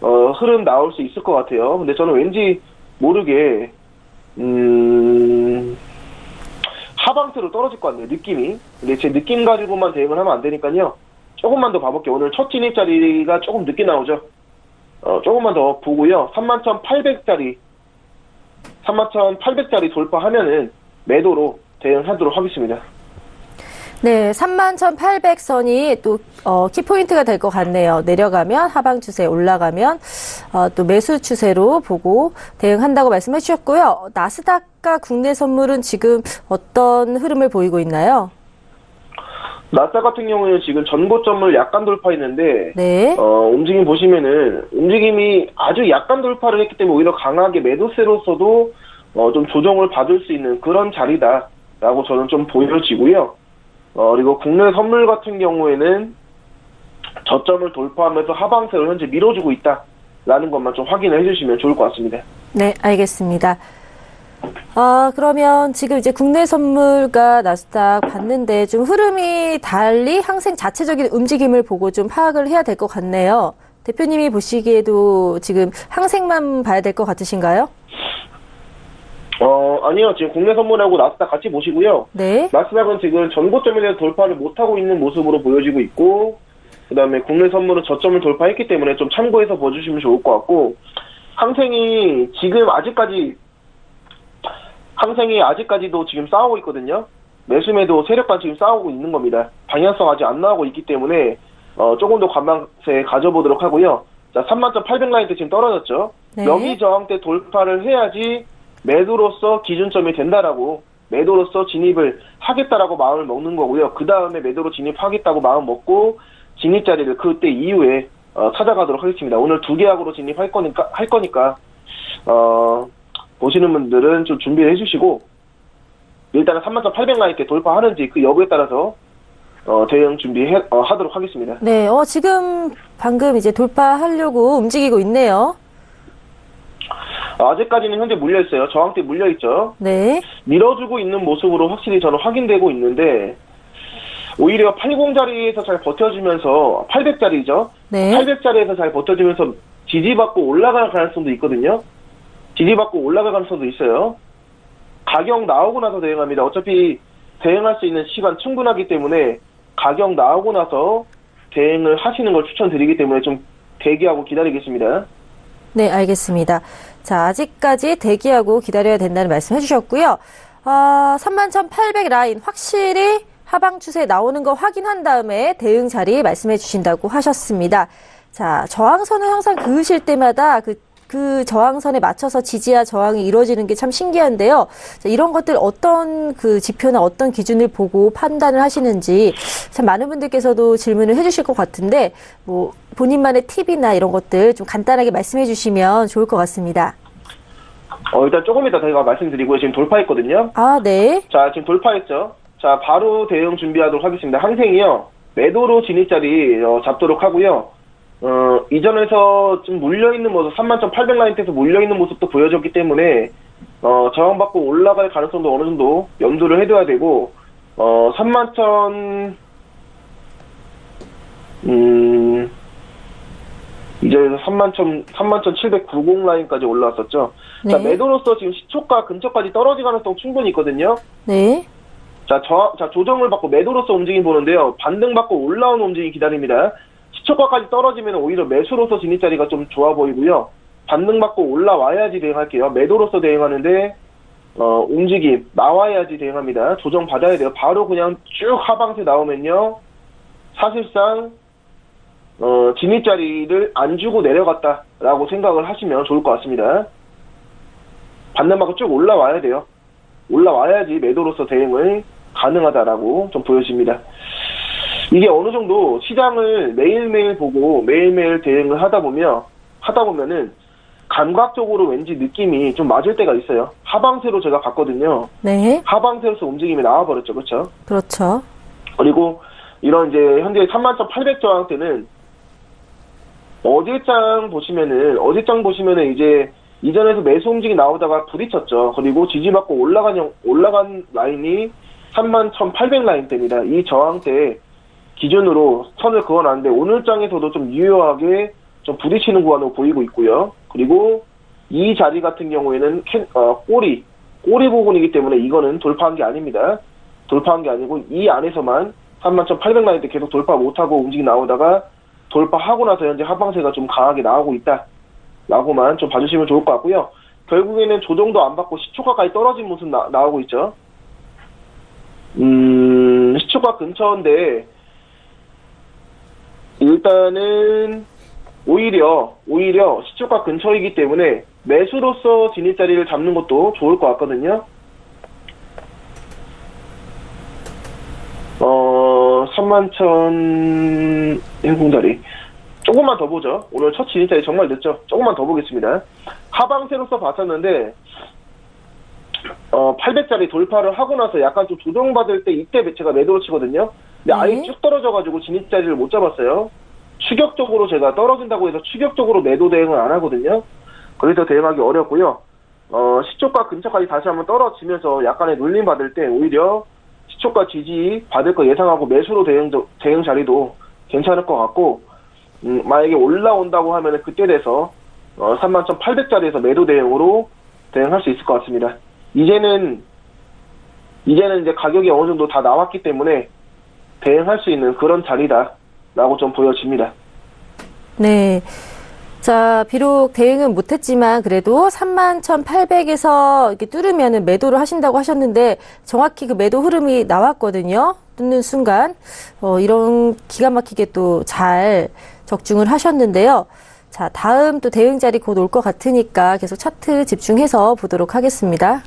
흐름 나올 수 있을 것 같아요. 근데 저는 왠지 모르게 하방세로 떨어질 것 같네요. 느낌이. 근데 제 느낌 가지고만 대응을 하면 안 되니까요. 조금만 더 봐볼게요. 오늘 첫 진입자리가 조금 늦게 나오죠. 조금만 더 보고요. 31,800짜리 돌파하면은 매도로 대응하도록 하겠습니다. 네, 31,800선이 또 키포인트가 될 것 같네요. 내려가면 하방 추세, 올라가면 또 매수 추세로 보고 대응한다고 말씀해 주셨고요. 나스닥과 국내 선물은 지금 어떤 흐름을 보이고 있나요? 나스닥 같은 경우에는 지금 전고점을 약간 돌파했는데 네. 움직임 보시면은 움직임이 아주 약간 돌파를 했기 때문에 오히려 강하게 매도세로서도 좀 조정을 받을 수 있는 그런 자리다라고 저는 좀 보여지고요. 그리고 국내 선물 같은 경우에는 저점을 돌파하면서 하방세를 현재 밀어주고 있다라는 것만 좀 확인을 해주시면 좋을 것 같습니다. 네, 알겠습니다. 그러면 지금 이제 국내 선물과 나스닥 봤는데 좀 흐름이 달리 항생 자체적인 움직임을 보고 좀 파악을 해야 될 것 같네요. 대표님이 보시기에도 지금 항생만 봐야 될 것 같으신가요? 아니요. 지금 국내 선물하고 나스닥 같이 보시고요. 네. 나스닥은 지금 전고점에 대해서 돌파를 못하고 있는 모습으로 보여지고 있고, 그 다음에 국내 선물은 저점을 돌파했기 때문에 좀 참고해서 봐주시면 좋을 것 같고, 항생이 아직까지도 지금 싸우고 있거든요. 매수매도 세력간 지금 싸우고 있는 겁니다. 방향성 아직 안 나오고 있기 때문에, 조금 더 관망세 가져보도록 하고요. 자, 31,800라인 때 지금 떨어졌죠. 네. 여기 저항 때 돌파를 해야지 매도로서 기준점이 된다라고, 매도로서 진입을 하겠다라고 마음을 먹는 거고요. 그 다음에 매도로 진입하겠다고 마음 먹고 진입자리를 그때 이후에 찾아가도록 하겠습니다. 오늘 두 계약으로 진입할 거니까 보시는 분들은 좀 준비를 해주시고, 일단은 31,800라인 때 돌파하는지 그 여부에 따라서 대응 준비하도록 하겠습니다. 네, 지금 방금 이제 돌파하려고 움직이고 있네요. 아직까지는 현재 물려있어요. 저항대 물려있죠. 네. 밀어주고 있는 모습으로 확실히 저는 확인되고 있는데, 오히려 80자리에서 잘 버텨주면서, 800자리죠. 네. 800자리에서 잘 버텨주면서 지지받고 올라갈 가능성도 있거든요. 지지받고 올라갈 가능성도 있어요. 가격 나오고 나서 대응합니다. 어차피 대응할 수 있는 시간 충분하기 때문에 가격 나오고 나서 대응을 하시는 걸 추천드리기 때문에 좀 대기하고 기다리겠습니다. 네, 알겠습니다. 자, 아직까지 대기하고 기다려야 된다는 말씀 해주셨고요. 31,800 라인 확실히 하방 추세 나오는 거 확인한 다음에 대응 자리 말씀해 주신다고 하셨습니다. 자, 저항선을 항상 그으실 때마다 그 저항선에 맞춰서 지지와 저항이 이루어지는 게 참 신기한데요. 자, 이런 것들 어떤 그 지표나 어떤 기준을 보고 판단을 하시는지 참 많은 분들께서도 질문을 해주실 것 같은데, 뭐 본인만의 팁이나 이런 것들 좀 간단하게 말씀해 주시면 좋을 것 같습니다. 일단 조금 이따 제가 말씀드리고요. 지금 돌파했거든요. 네. 자, 지금 돌파했죠. 자, 바로 대응 준비하도록 하겠습니다. 항생이요. 매도로 진입자리 잡도록 하고요. 이전에서 좀 물려있는 모습, 31,800라인대에서 물려있는 모습도 보여줬기 때문에, 저항받고 올라갈 가능성도 어느 정도 염두를 해둬야 되고, 이전에서 31,790 라인까지 올라왔었죠. 네. 자, 매도로서 지금 시초가 근처까지 떨어질 가능성 충분히 있거든요. 네. 자, 조정을 받고 매도로서 움직임 보는데요. 반등받고 올라오는 움직임 기다립니다. 시초가까지 떨어지면 오히려 매수로서 진입자리가 좀 좋아 보이고요. 반등받고 올라와야지 대응할게요. 매도로서 대응하는데 움직임 나와야지 대응합니다. 조정 받아야 돼요. 바로 그냥 쭉 하방세 나오면요. 사실상 진입 자리를 안 주고 내려갔다라고 생각을 하시면 좋을 것 같습니다. 받는 만큼 쭉 올라와야 돼요. 올라와야지 매도로서 대응을 가능하다라고 좀 보여집니다. 이게 어느 정도 시장을 매일매일 보고 매일매일 대응을 하다 보면은 감각적으로 왠지 느낌이 좀 맞을 때가 있어요. 하방세로 제가 봤거든요. 네. 하방세로서 움직임이 나와버렸죠. 그렇죠? 그렇죠. 그리고 이런 이제 현재 31,800 저항 때는 어제장 보시면은 이제 이전에서 매수 움직임이 나오다가 부딪혔죠. 그리고 지지받고 올라간 라인이 31,800 라인대입니다. 이 저항대 기준으로 선을 그어놨는데 오늘 장에서도 좀 유효하게 좀 부딪히는 구간으로 보이고 있고요. 그리고 이 자리 같은 경우에는 꼬리 부분이기 때문에 이거는 돌파한 게 아닙니다. 돌파한 게 아니고 이 안에서만 31,800 라인대 계속 돌파 못하고 움직임 나오다가 돌파하고 나서 현재 하방세가 좀 강하게 나오고 있다. 라고만 좀 봐주시면 좋을 것 같고요. 결국에는 조정도 안 받고 시초가까지 떨어진 모습 나오고 있죠. 시초가 근처인데 일단은 오히려 시초가 근처이기 때문에 매수로서 진입 자리를 잡는 것도 좋을 것 같거든요. 31,000 행궁다리 조금만 더 보죠. 오늘 첫 진입자리 정말 늦죠. 조금만 더 보겠습니다. 하방세로서 봤었는데 800짜리 돌파를 하고 나서 약간 좀 조정받을 때 이때 제가 매도를 치거든요. 근데 아예 쭉 떨어져가지고 진입자리를 못 잡았어요. 추격적으로 제가 떨어진다고 해서 추격적으로 매도 대응을 안 하거든요. 그래서 대응하기 어렵고요. 시초가 근처까지 다시 한번 떨어지면서 약간의 눌림 받을 때 오히려 시초가 지지 받을 거 예상하고 매수로 대응 자리도 괜찮을 것 같고 만약에 올라온다고 하면 그때 돼서 31,800짜리에서 매도 대응으로 대응할 수 있을 것 같습니다. 이제는 이제 가격이 어느 정도 다 나왔기 때문에 대응할 수 있는 그런 자리다라고 좀 보여집니다. 네. 자, 비록 대응은 못했지만 그래도 31,800에서 이렇게 뚫으면 매도를 하신다고 하셨는데 정확히 그 매도 흐름이 나왔거든요. 뚫는 순간 이런 기가 막히게 또 잘 적중을 하셨는데요. 자, 다음 또 대응 자리 곧 올 것 같으니까 계속 차트 집중해서 보도록 하겠습니다.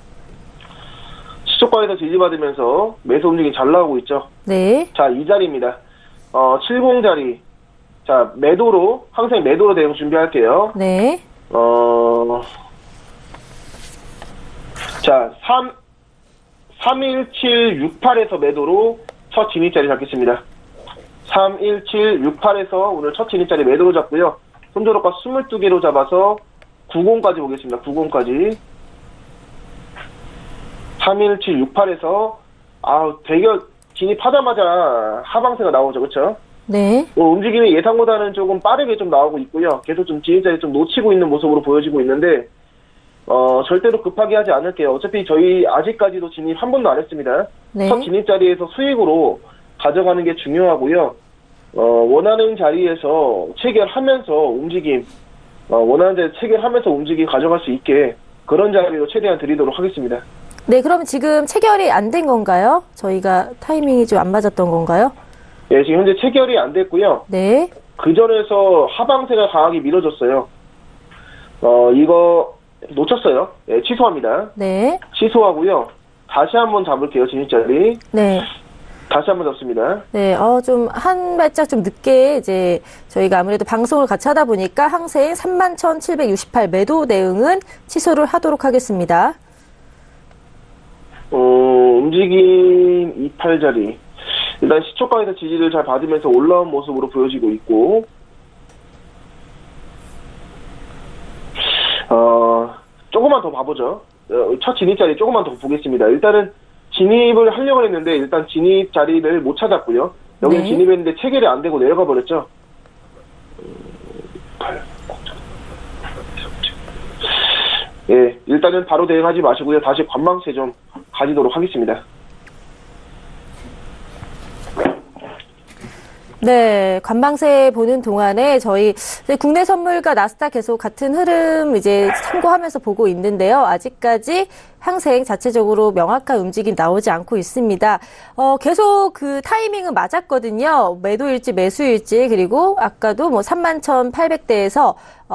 시초가에서 지지받으면서 매수 움직임이 잘 나오고 있죠. 네. 자, 이 자리입니다. 70 자리. 자, 항상 매도로 대응 준비할게요. 네. 자, 31768에서 매도로 첫 진입자리 잡겠습니다. 31768에서 오늘 첫 진입자리 매도로 잡고요. 손절호가 22개로 잡아서 90까지 보겠습니다. 90까지. 31768에서 대결 진입하자마자 하방세가 나오죠. 그렇죠? 네. 움직임이 예상보다는 조금 빠르게 좀 나오고 있고요. 계속 좀 진입자리 좀 놓치고 있는 모습으로 보여지고 있는데 절대로 급하게 하지 않을게요. 어차피 저희 아직까지도 진입 한 번도 안 했습니다. 네. 첫 진입자리에서 수익으로 가져가는 게 중요하고요. 원하는 자리에서 체결하면서 원하는 자리 체결하면서 움직임 가져갈 수 있게 그런 자리로 최대한 드리도록 하겠습니다. 네, 그럼 지금 체결이 안 된 건가요? 저희가 타이밍이 좀 안 맞았던 건가요? 예, 지금 현재 체결이 안 됐고요. 네. 그 전에서 하방세가 강하게 밀어줬어요. 이거 놓쳤어요. 예, 취소합니다. 네. 취소하고요. 다시 한번 잡을게요, 진입자리. 네. 다시 한번 잡습니다. 네, 좀 한 발짝 좀 늦게 이제 저희가 아무래도 방송을 같이 하다 보니까 항생 31,768 매도 대응은 취소를 하도록 하겠습니다. 움직임 28자리. 일단 시초가에서 지지를 잘 받으면서 올라온 모습으로 보여지고 있고, 조금만 더 봐보죠. 첫 진입자리 조금만 더 보겠습니다. 일단은 진입을 하려고 했는데 일단 진입 자리를 못 찾았고요. 여기 네. 진입했는데 체결이 안 되고 내려가 버렸죠. 예, 일단은 바로 대응하지 마시고요. 다시 관망세 좀 가지도록 하겠습니다. 네, 관방세 보는 동안에 저희 국내 선물과 나스닥 계속 같은 흐름 이제 참고하면서 보고 있는데요. 아직까지 항생 자체적으로 명확한 움직임 나오지 않고 있습니다. 계속 그 타이밍은 맞았거든요. 매도일지 매수일지, 그리고 아까도 뭐 31,800대에서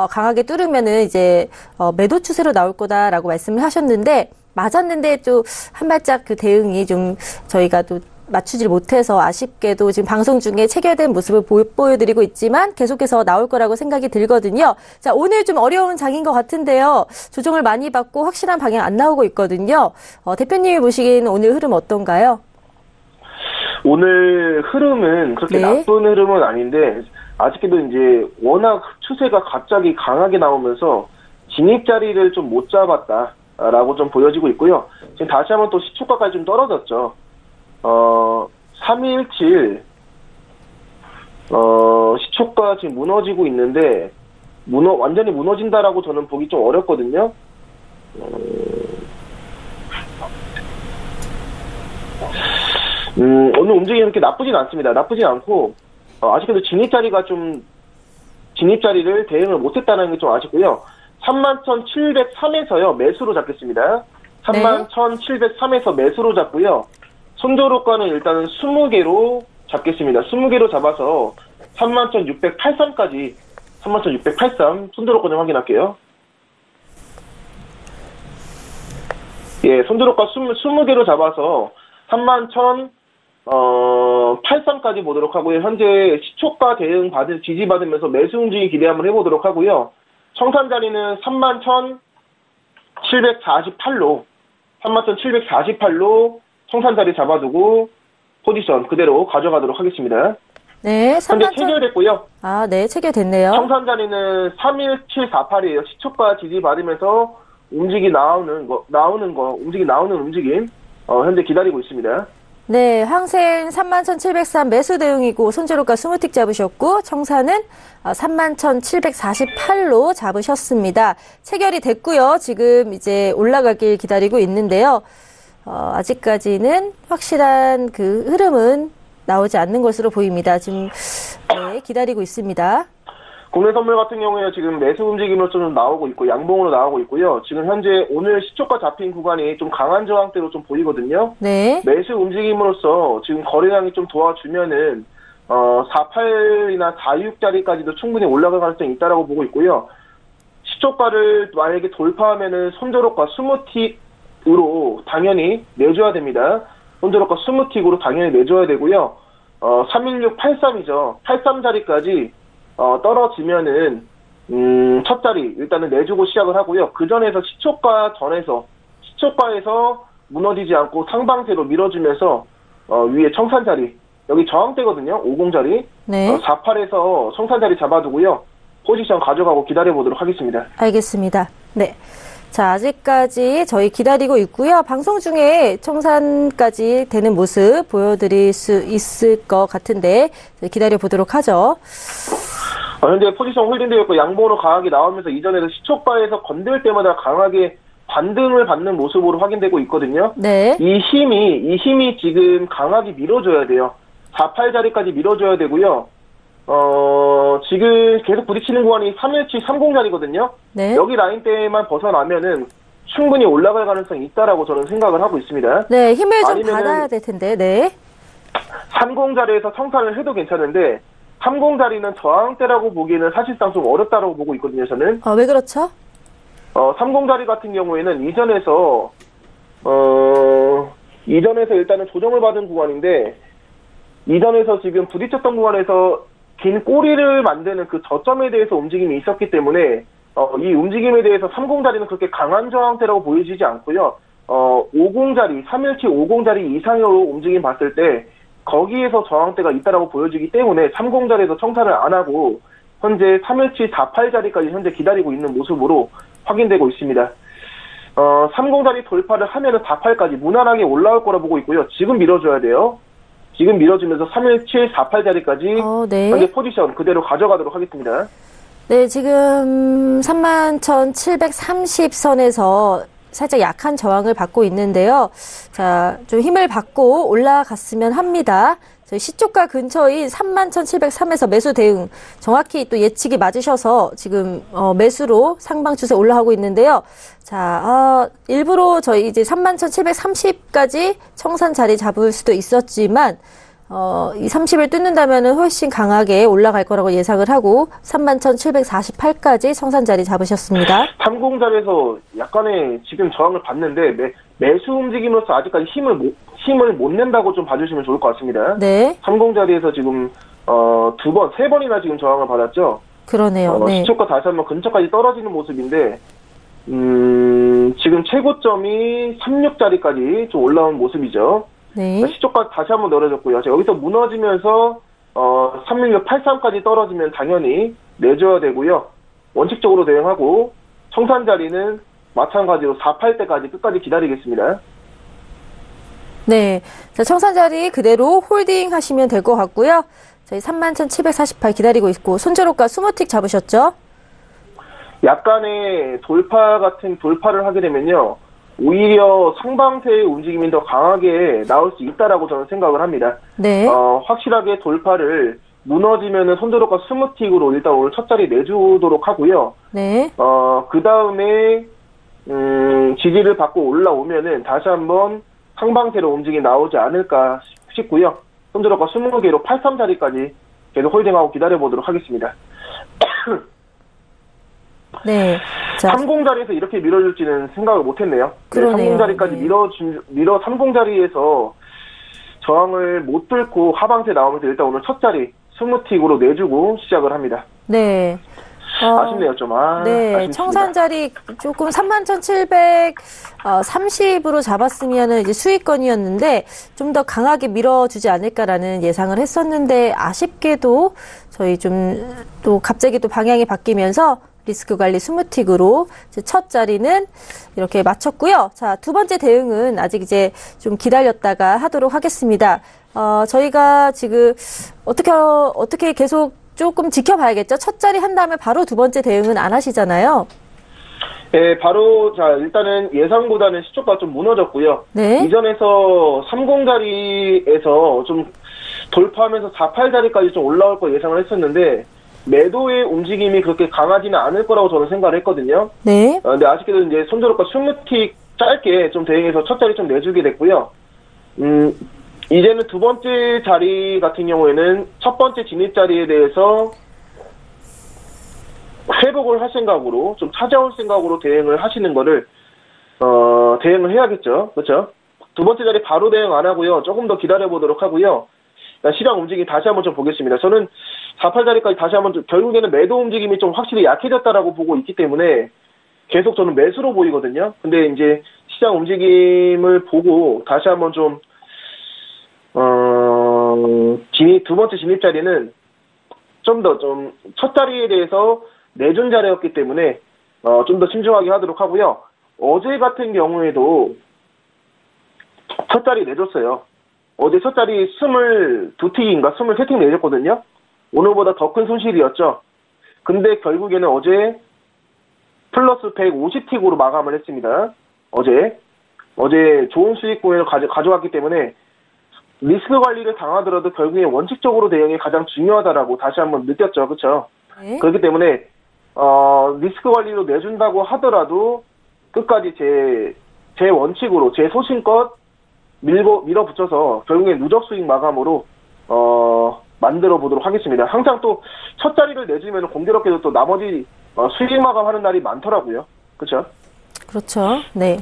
강하게 뚫으면은 이제 매도 추세로 나올 거다라고 말씀을 하셨는데, 맞았는데 또 한 발짝 그 대응이 좀 저희가 또 맞추질 못해서 아쉽게도 지금 방송 중에 체결된 모습을 보여드리고 있지만 계속해서 나올 거라고 생각이 들거든요. 자, 오늘 좀 어려운 장인 것 같은데요. 조정을 많이 받고 확실한 방향 안 나오고 있거든요. 대표님이 보시기에는 오늘 흐름 어떤가요? 오늘 흐름은 그렇게 네. 나쁜 흐름은 아닌데, 아직도 이제 워낙 추세가 갑자기 강하게 나오면서 진입 자리를 좀 못 잡았다라고 좀 보여지고 있고요. 지금 다시 한번 또 시초가까지 좀 떨어졌죠. 317, 시초가 지금 무너지고 있는데, 완전히 무너진다라고 저는 보기 좀 어렵거든요. 오늘 움직임이 그렇게 나쁘진 않습니다. 나쁘진 않고, 아직도 진입 자리를 대응을 못했다는 게 좀 아쉽고요. 31,703에서요, 매수로 잡겠습니다. 31,703에서 매수로 잡고요. 손절호가는 일단은 20개로 잡겠습니다. 20개로 잡아서 31,683까지, 31,683 손절호가 좀 확인할게요. 예, 손절호가 20개로 잡아서 31,083까지 보도록 하고요. 현재 시초가 대응 지지받으면서 매수 움직임 기대 한번 해보도록 하고요. 청산 자리는 31,748로, 31,748로 청산 자리 잡아두고 포지션 그대로 가져가도록 하겠습니다. 네, 현재 체결됐고요. 아, 네, 체결됐네요. 청산 자리는 31748이에요. 시초가 지지받으면서 움직임 나오는 움직임 현재 기다리고 있습니다. 네, 항생 31,703 매수 대응이고 손절호가 20틱 잡으셨고 청산은 31,748로 잡으셨습니다. 체결이 됐고요. 지금 이제 올라가길 기다리고 있는데요. 아직까지는 확실한 그 흐름은 나오지 않는 것으로 보입니다. 지금 네, 기다리고 있습니다. 국내 선물 같은 경우에 지금 매수 움직임으로 좀 나오고 있고 양봉으로 나오고 있고요. 지금 현재 오늘 시초가 잡힌 구간이 좀 강한 저항대로 좀 보이거든요. 네. 매수 움직임으로써 지금 거래량이 좀 도와주면은 48이나 46자리까지도 충분히 올라갈 가능성이 있다라고 보고 있고요. 시초가를 만약에 돌파하면은 손절호가 20틱으로 당연히 내줘야 됩니다. 손절호가 20틱으로 당연히 내줘야 되고요. 31683이죠. 83자리까지 떨어지면은 첫 자리 일단은 내주고 시작을 하고요. 그 전에서 시초가에서 무너지지 않고 상방세로 밀어주면서 위에 청산 자리, 여기 저항대거든요. 50자리. 네. 48에서 청산 자리 잡아두고요. 포지션 가져가고 기다려보도록 하겠습니다. 알겠습니다. 네. 자, 아직까지 저희 기다리고 있고요. 방송 중에 청산까지 되는 모습 보여드릴 수 있을 것 같은데 기다려보도록 하죠. 현재 포지션 홀딩되어 있고 양봉으로 강하게 나오면서 이전에도 시초가에서 건들 때마다 강하게 반등을 받는 모습으로 확인되고 있거든요. 네. 이 힘이 지금 강하게 밀어줘야 돼요. 48자리까지 밀어줘야 되고요. 지금 계속 부딪히는 구간이 31730자리거든요. 네. 여기 라인대만 벗어나면은 충분히 올라갈 가능성이 있다라고 저는 생각을 하고 있습니다. 네, 힘을 좀 아니면은 받아야 될 텐데, 네. 30자리에서 청산을 해도 괜찮은데 30자리는 저항대라고 보기에는 사실상 좀 어렵다라고 보고 있거든요, 저는. 왜 그렇죠? 30자리 같은 경우에는 이전에서 일단은 조정을 받은 구간인데, 이전에서 지금 부딪혔던 구간에서 긴 꼬리를 만드는 그 저점에 대해서 움직임이 있었기 때문에, 이 움직임에 대해서 30자리는 그렇게 강한 저항대라고 보여지지 않고요. 50자리, 317 50자리 이상으로 움직임 봤을 때, 거기에서 저항대가 있다라고 보여지기 때문에 30자리에서 청산을 안 하고 현재 317 48자리까지 현재 기다리고 있는 모습으로 확인되고 있습니다. 30자리 돌파를 하면은 48까지 무난하게 올라올 거라 보고 있고요. 지금 밀어줘야 돼요. 지금 밀어주면서 317 48자리까지 네. 현재 포지션 그대로 가져가도록 하겠습니다. 네, 지금 31,730선에서 살짝 약한 저항을 받고 있는데요. 자, 좀 힘을 받고 올라갔으면 합니다. 저희 시초가 근처인 31,703에서 매수 대응 정확히 또 예측이 맞으셔서 지금 매수로 상방 추세 올라가고 있는데요. 자, 일부러 저희 이제 31,730까지 청산 자리 잡을 수도 있었지만 이 30을 뚫는다면은 훨씬 강하게 올라갈 거라고 예상을 하고 31,748까지 청산 자리 잡으셨습니다. 30자리에서 약간의 지금 저항을 받는데 매수 움직임으로서 아직까지 힘을 못 낸다고 좀 봐주시면 좋을 것 같습니다. 네. 30자리에서 지금 세 번이나 지금 저항을 받았죠. 그러네요. 네. 시초가 다시 한번 근처까지 떨어지는 모습인데 지금 최고점이 36자리까지 좀 올라온 모습이죠. 네. 시초가 다시 한번 내려졌고요. 여기서 무너지면서 31683까지 떨어지면 당연히 내줘야 되고요. 원칙적으로 대응하고 청산 자리는 마찬가지로 48대까지 끝까지 기다리겠습니다. 네. 자, 청산 자리 그대로 홀딩 하시면 될 것 같고요. 저희 31,748 기다리고 있고 손절호가 스무틱 잡으셨죠? 약간의 돌파를 하게 되면요. 오히려 상방세의 움직임이 더 강하게 나올 수 있다라고 저는 생각을 합니다. 네. 확실하게 돌파를 무너지면은 손절호가 스무틱으로 일단 오늘 첫 자리 내주도록 하고요. 네. 그 다음에 지지를 받고 올라오면은 다시 한번 상방세로 움직임이 나오지 않을까 싶고요. 손절호가 20개로 83자리까지 계속 홀딩하고 기다려보도록 하겠습니다. 네. 자. 30자리에서 이렇게 밀어줄지는 생각을 못했네요. 그러네요. 30자리까지 네. 30자리에서 저항을 못 뚫고 하방세 나오면서 일단 오늘 첫 자리 스무틱으로 내주고 시작을 합니다. 네. 아쉽네요, 좀. 네. 아쉽습니다. 청산 자리 조금 31,730으로 잡았으면 이제 수익권이었는데 좀 더 강하게 밀어주지 않을까라는 예상을 했었는데 아쉽게도 저희 좀 또 갑자기 또 방향이 바뀌면서 리스크 관리 스무틱으로 첫 자리는 이렇게 마쳤고요. 자, 두 번째 대응은 아직 이제 좀 기다렸다가 하도록 하겠습니다. 저희가 지금 어떻게 계속 조금 지켜봐야겠죠. 첫 자리 한 다음에 바로 두 번째 대응은 안 하시잖아요. 네, 바로 일단은 예상보다는 시초가 좀 무너졌고요. 네. 이전에서 30자리에서 좀 돌파하면서 48자리까지 좀 올라올 거 예상을 했었는데 매도의 움직임이 그렇게 강하지는 않을 거라고 저는 생각을 했거든요. 네. 근데 아쉽게도 이제 손절호가 스무틱 짧게 좀 대응해서 첫 자리 좀 내주게 됐고요. 이제는 두 번째 자리 같은 경우에는 첫 번째 진입 자리에 대해서 회복을 할 생각으로 좀 찾아올 생각으로 대응을 하시는 거를 대응을 해야겠죠. 그렇죠? 두 번째 자리 바로 대응 안 하고요. 조금 더 기다려 보도록 하고요. 시장 움직임 다시 한번 좀 보겠습니다. 저는 48자리까지 다시 한번 결국에는 매도 움직임이 좀 확실히 약해졌다라고 보고 있기 때문에 계속 저는 매수로 보이거든요. 근데 이제 시장 움직임을 보고 다시 한번 좀 두 번째 진입 자리는 좀 더 첫 자리에 대해서 내준 자리였기 때문에 좀 더 신중하게 하도록 하고요. 어제 같은 경우에도 첫 자리 내줬어요. 어제 첫 자리 22틱인가 23틱 내줬거든요. 오늘보다 더 큰 손실이었죠. 근데 결국에는 어제 플러스 150틱으로 마감을 했습니다. 어제 좋은 수익권을 가져왔기 때문에 리스크 관리를 당하더라도 결국에 원칙적으로 대응이 가장 중요하다라고 다시 한번 느꼈죠. 그렇죠? 네. 그렇기 때문에 리스크 관리로 내준다고 하더라도 끝까지 제 원칙으로 제 소신껏 밀어붙여서 결국에 누적 수익 마감으로 만들어 보도록 하겠습니다. 항상 또 첫 자리를 내주면 공교롭게도 또 나머지 수익 마감하는 날이 많더라고요. 그렇죠? 그렇죠. 네.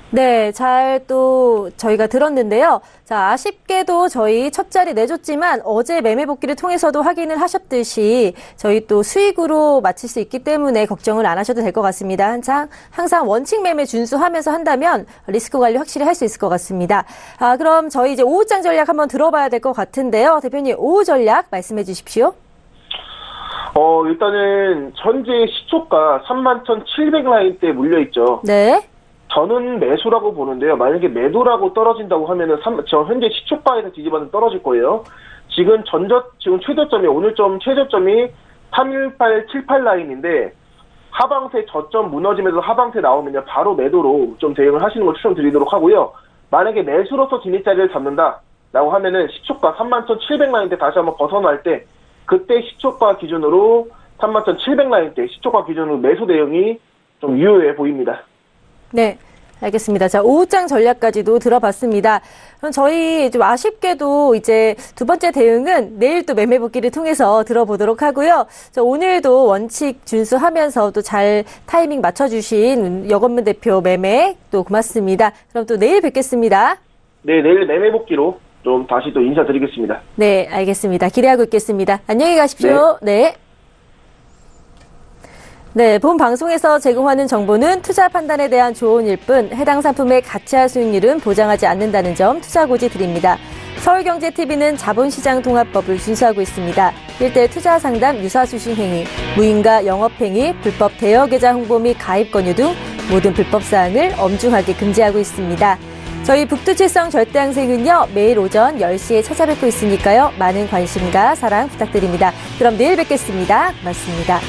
네, 잘 또 저희가 들었는데요. 자, 아쉽게도 저희 첫 자리 내줬지만 어제 매매 복귀를 통해서도 확인을 하셨듯이 저희 또 수익으로 마칠 수 있기 때문에 걱정을 안 하셔도 될 것 같습니다. 항상 원칙 매매 준수하면서 한다면 리스크 관리 확실히 할 수 있을 것 같습니다. 그럼 저희 이제 오후장 전략 한번 들어봐야 될 것 같은데요. 대표님, 오후 전략 말씀해 주십시오. 일단은 현재 시초가 31,700 라인대에 물려있죠. 네. 저는 매수라고 보는데요. 만약에 매도라고 떨어진다고 하면은 저 현재 시초가에서 뒤집어서 떨어질 거예요. 지금 최저점이 오늘점 최저점이 31878 라인인데 하방세 저점 무너지면서 하방세 나오면요 바로 매도로 좀 대응을 하시는 걸 추천드리도록 하고요. 만약에 매수로서 진입 자리를 잡는다라고 라고 하면은 시초가 31,700라인대 다시 한번 벗어날 때 그때 시초가 기준으로 31,700라인대 시초가 기준으로 매수 대응이 좀 유효해 보입니다. 네. 알겠습니다. 자, 오후장 전략까지도 들어봤습니다. 그럼 저희 좀 아쉽게도 이제 두 번째 대응은 내일 또 매매 복귀를 통해서 들어보도록 하고요. 자, 오늘도 원칙 준수하면서 또 잘 타이밍 맞춰주신 여건문 대표 매매 또 고맙습니다. 그럼 또 내일 뵙겠습니다. 네, 내일 매매 복귀로 좀 다시 또 인사드리겠습니다. 네, 알겠습니다. 기대하고 있겠습니다. 안녕히 가십시오. 네. 네, 본 방송에서 제공하는 정보는 투자 판단에 대한 조언일 뿐 해당 상품의 가치와 수익률은 보장하지 않는다는 점 투자고지 드립니다. 서울경제TV는 자본시장통합법을 준수하고 있습니다. 일대 투자 상담 유사수신 행위, 무인가 영업행위, 불법 대여계좌 홍보 및 가입 권유 등 모든 불법 사항을 엄중하게 금지하고 있습니다. 저희 북두칠성 절대항생은요, 매일 오전 10시에 찾아뵙고 있으니까요, 많은 관심과 사랑 부탁드립니다. 그럼 내일 뵙겠습니다. 고맙습니다.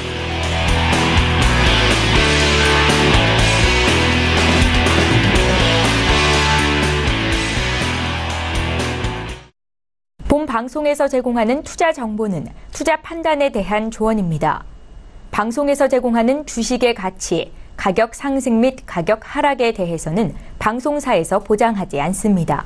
본 방송에서 제공하는 투자 정보는 투자 판단에 대한 조언입니다. 방송에서 제공하는 주식의 가치, 가격 상승 및 가격 하락에 대해서는 방송사에서 보장하지 않습니다.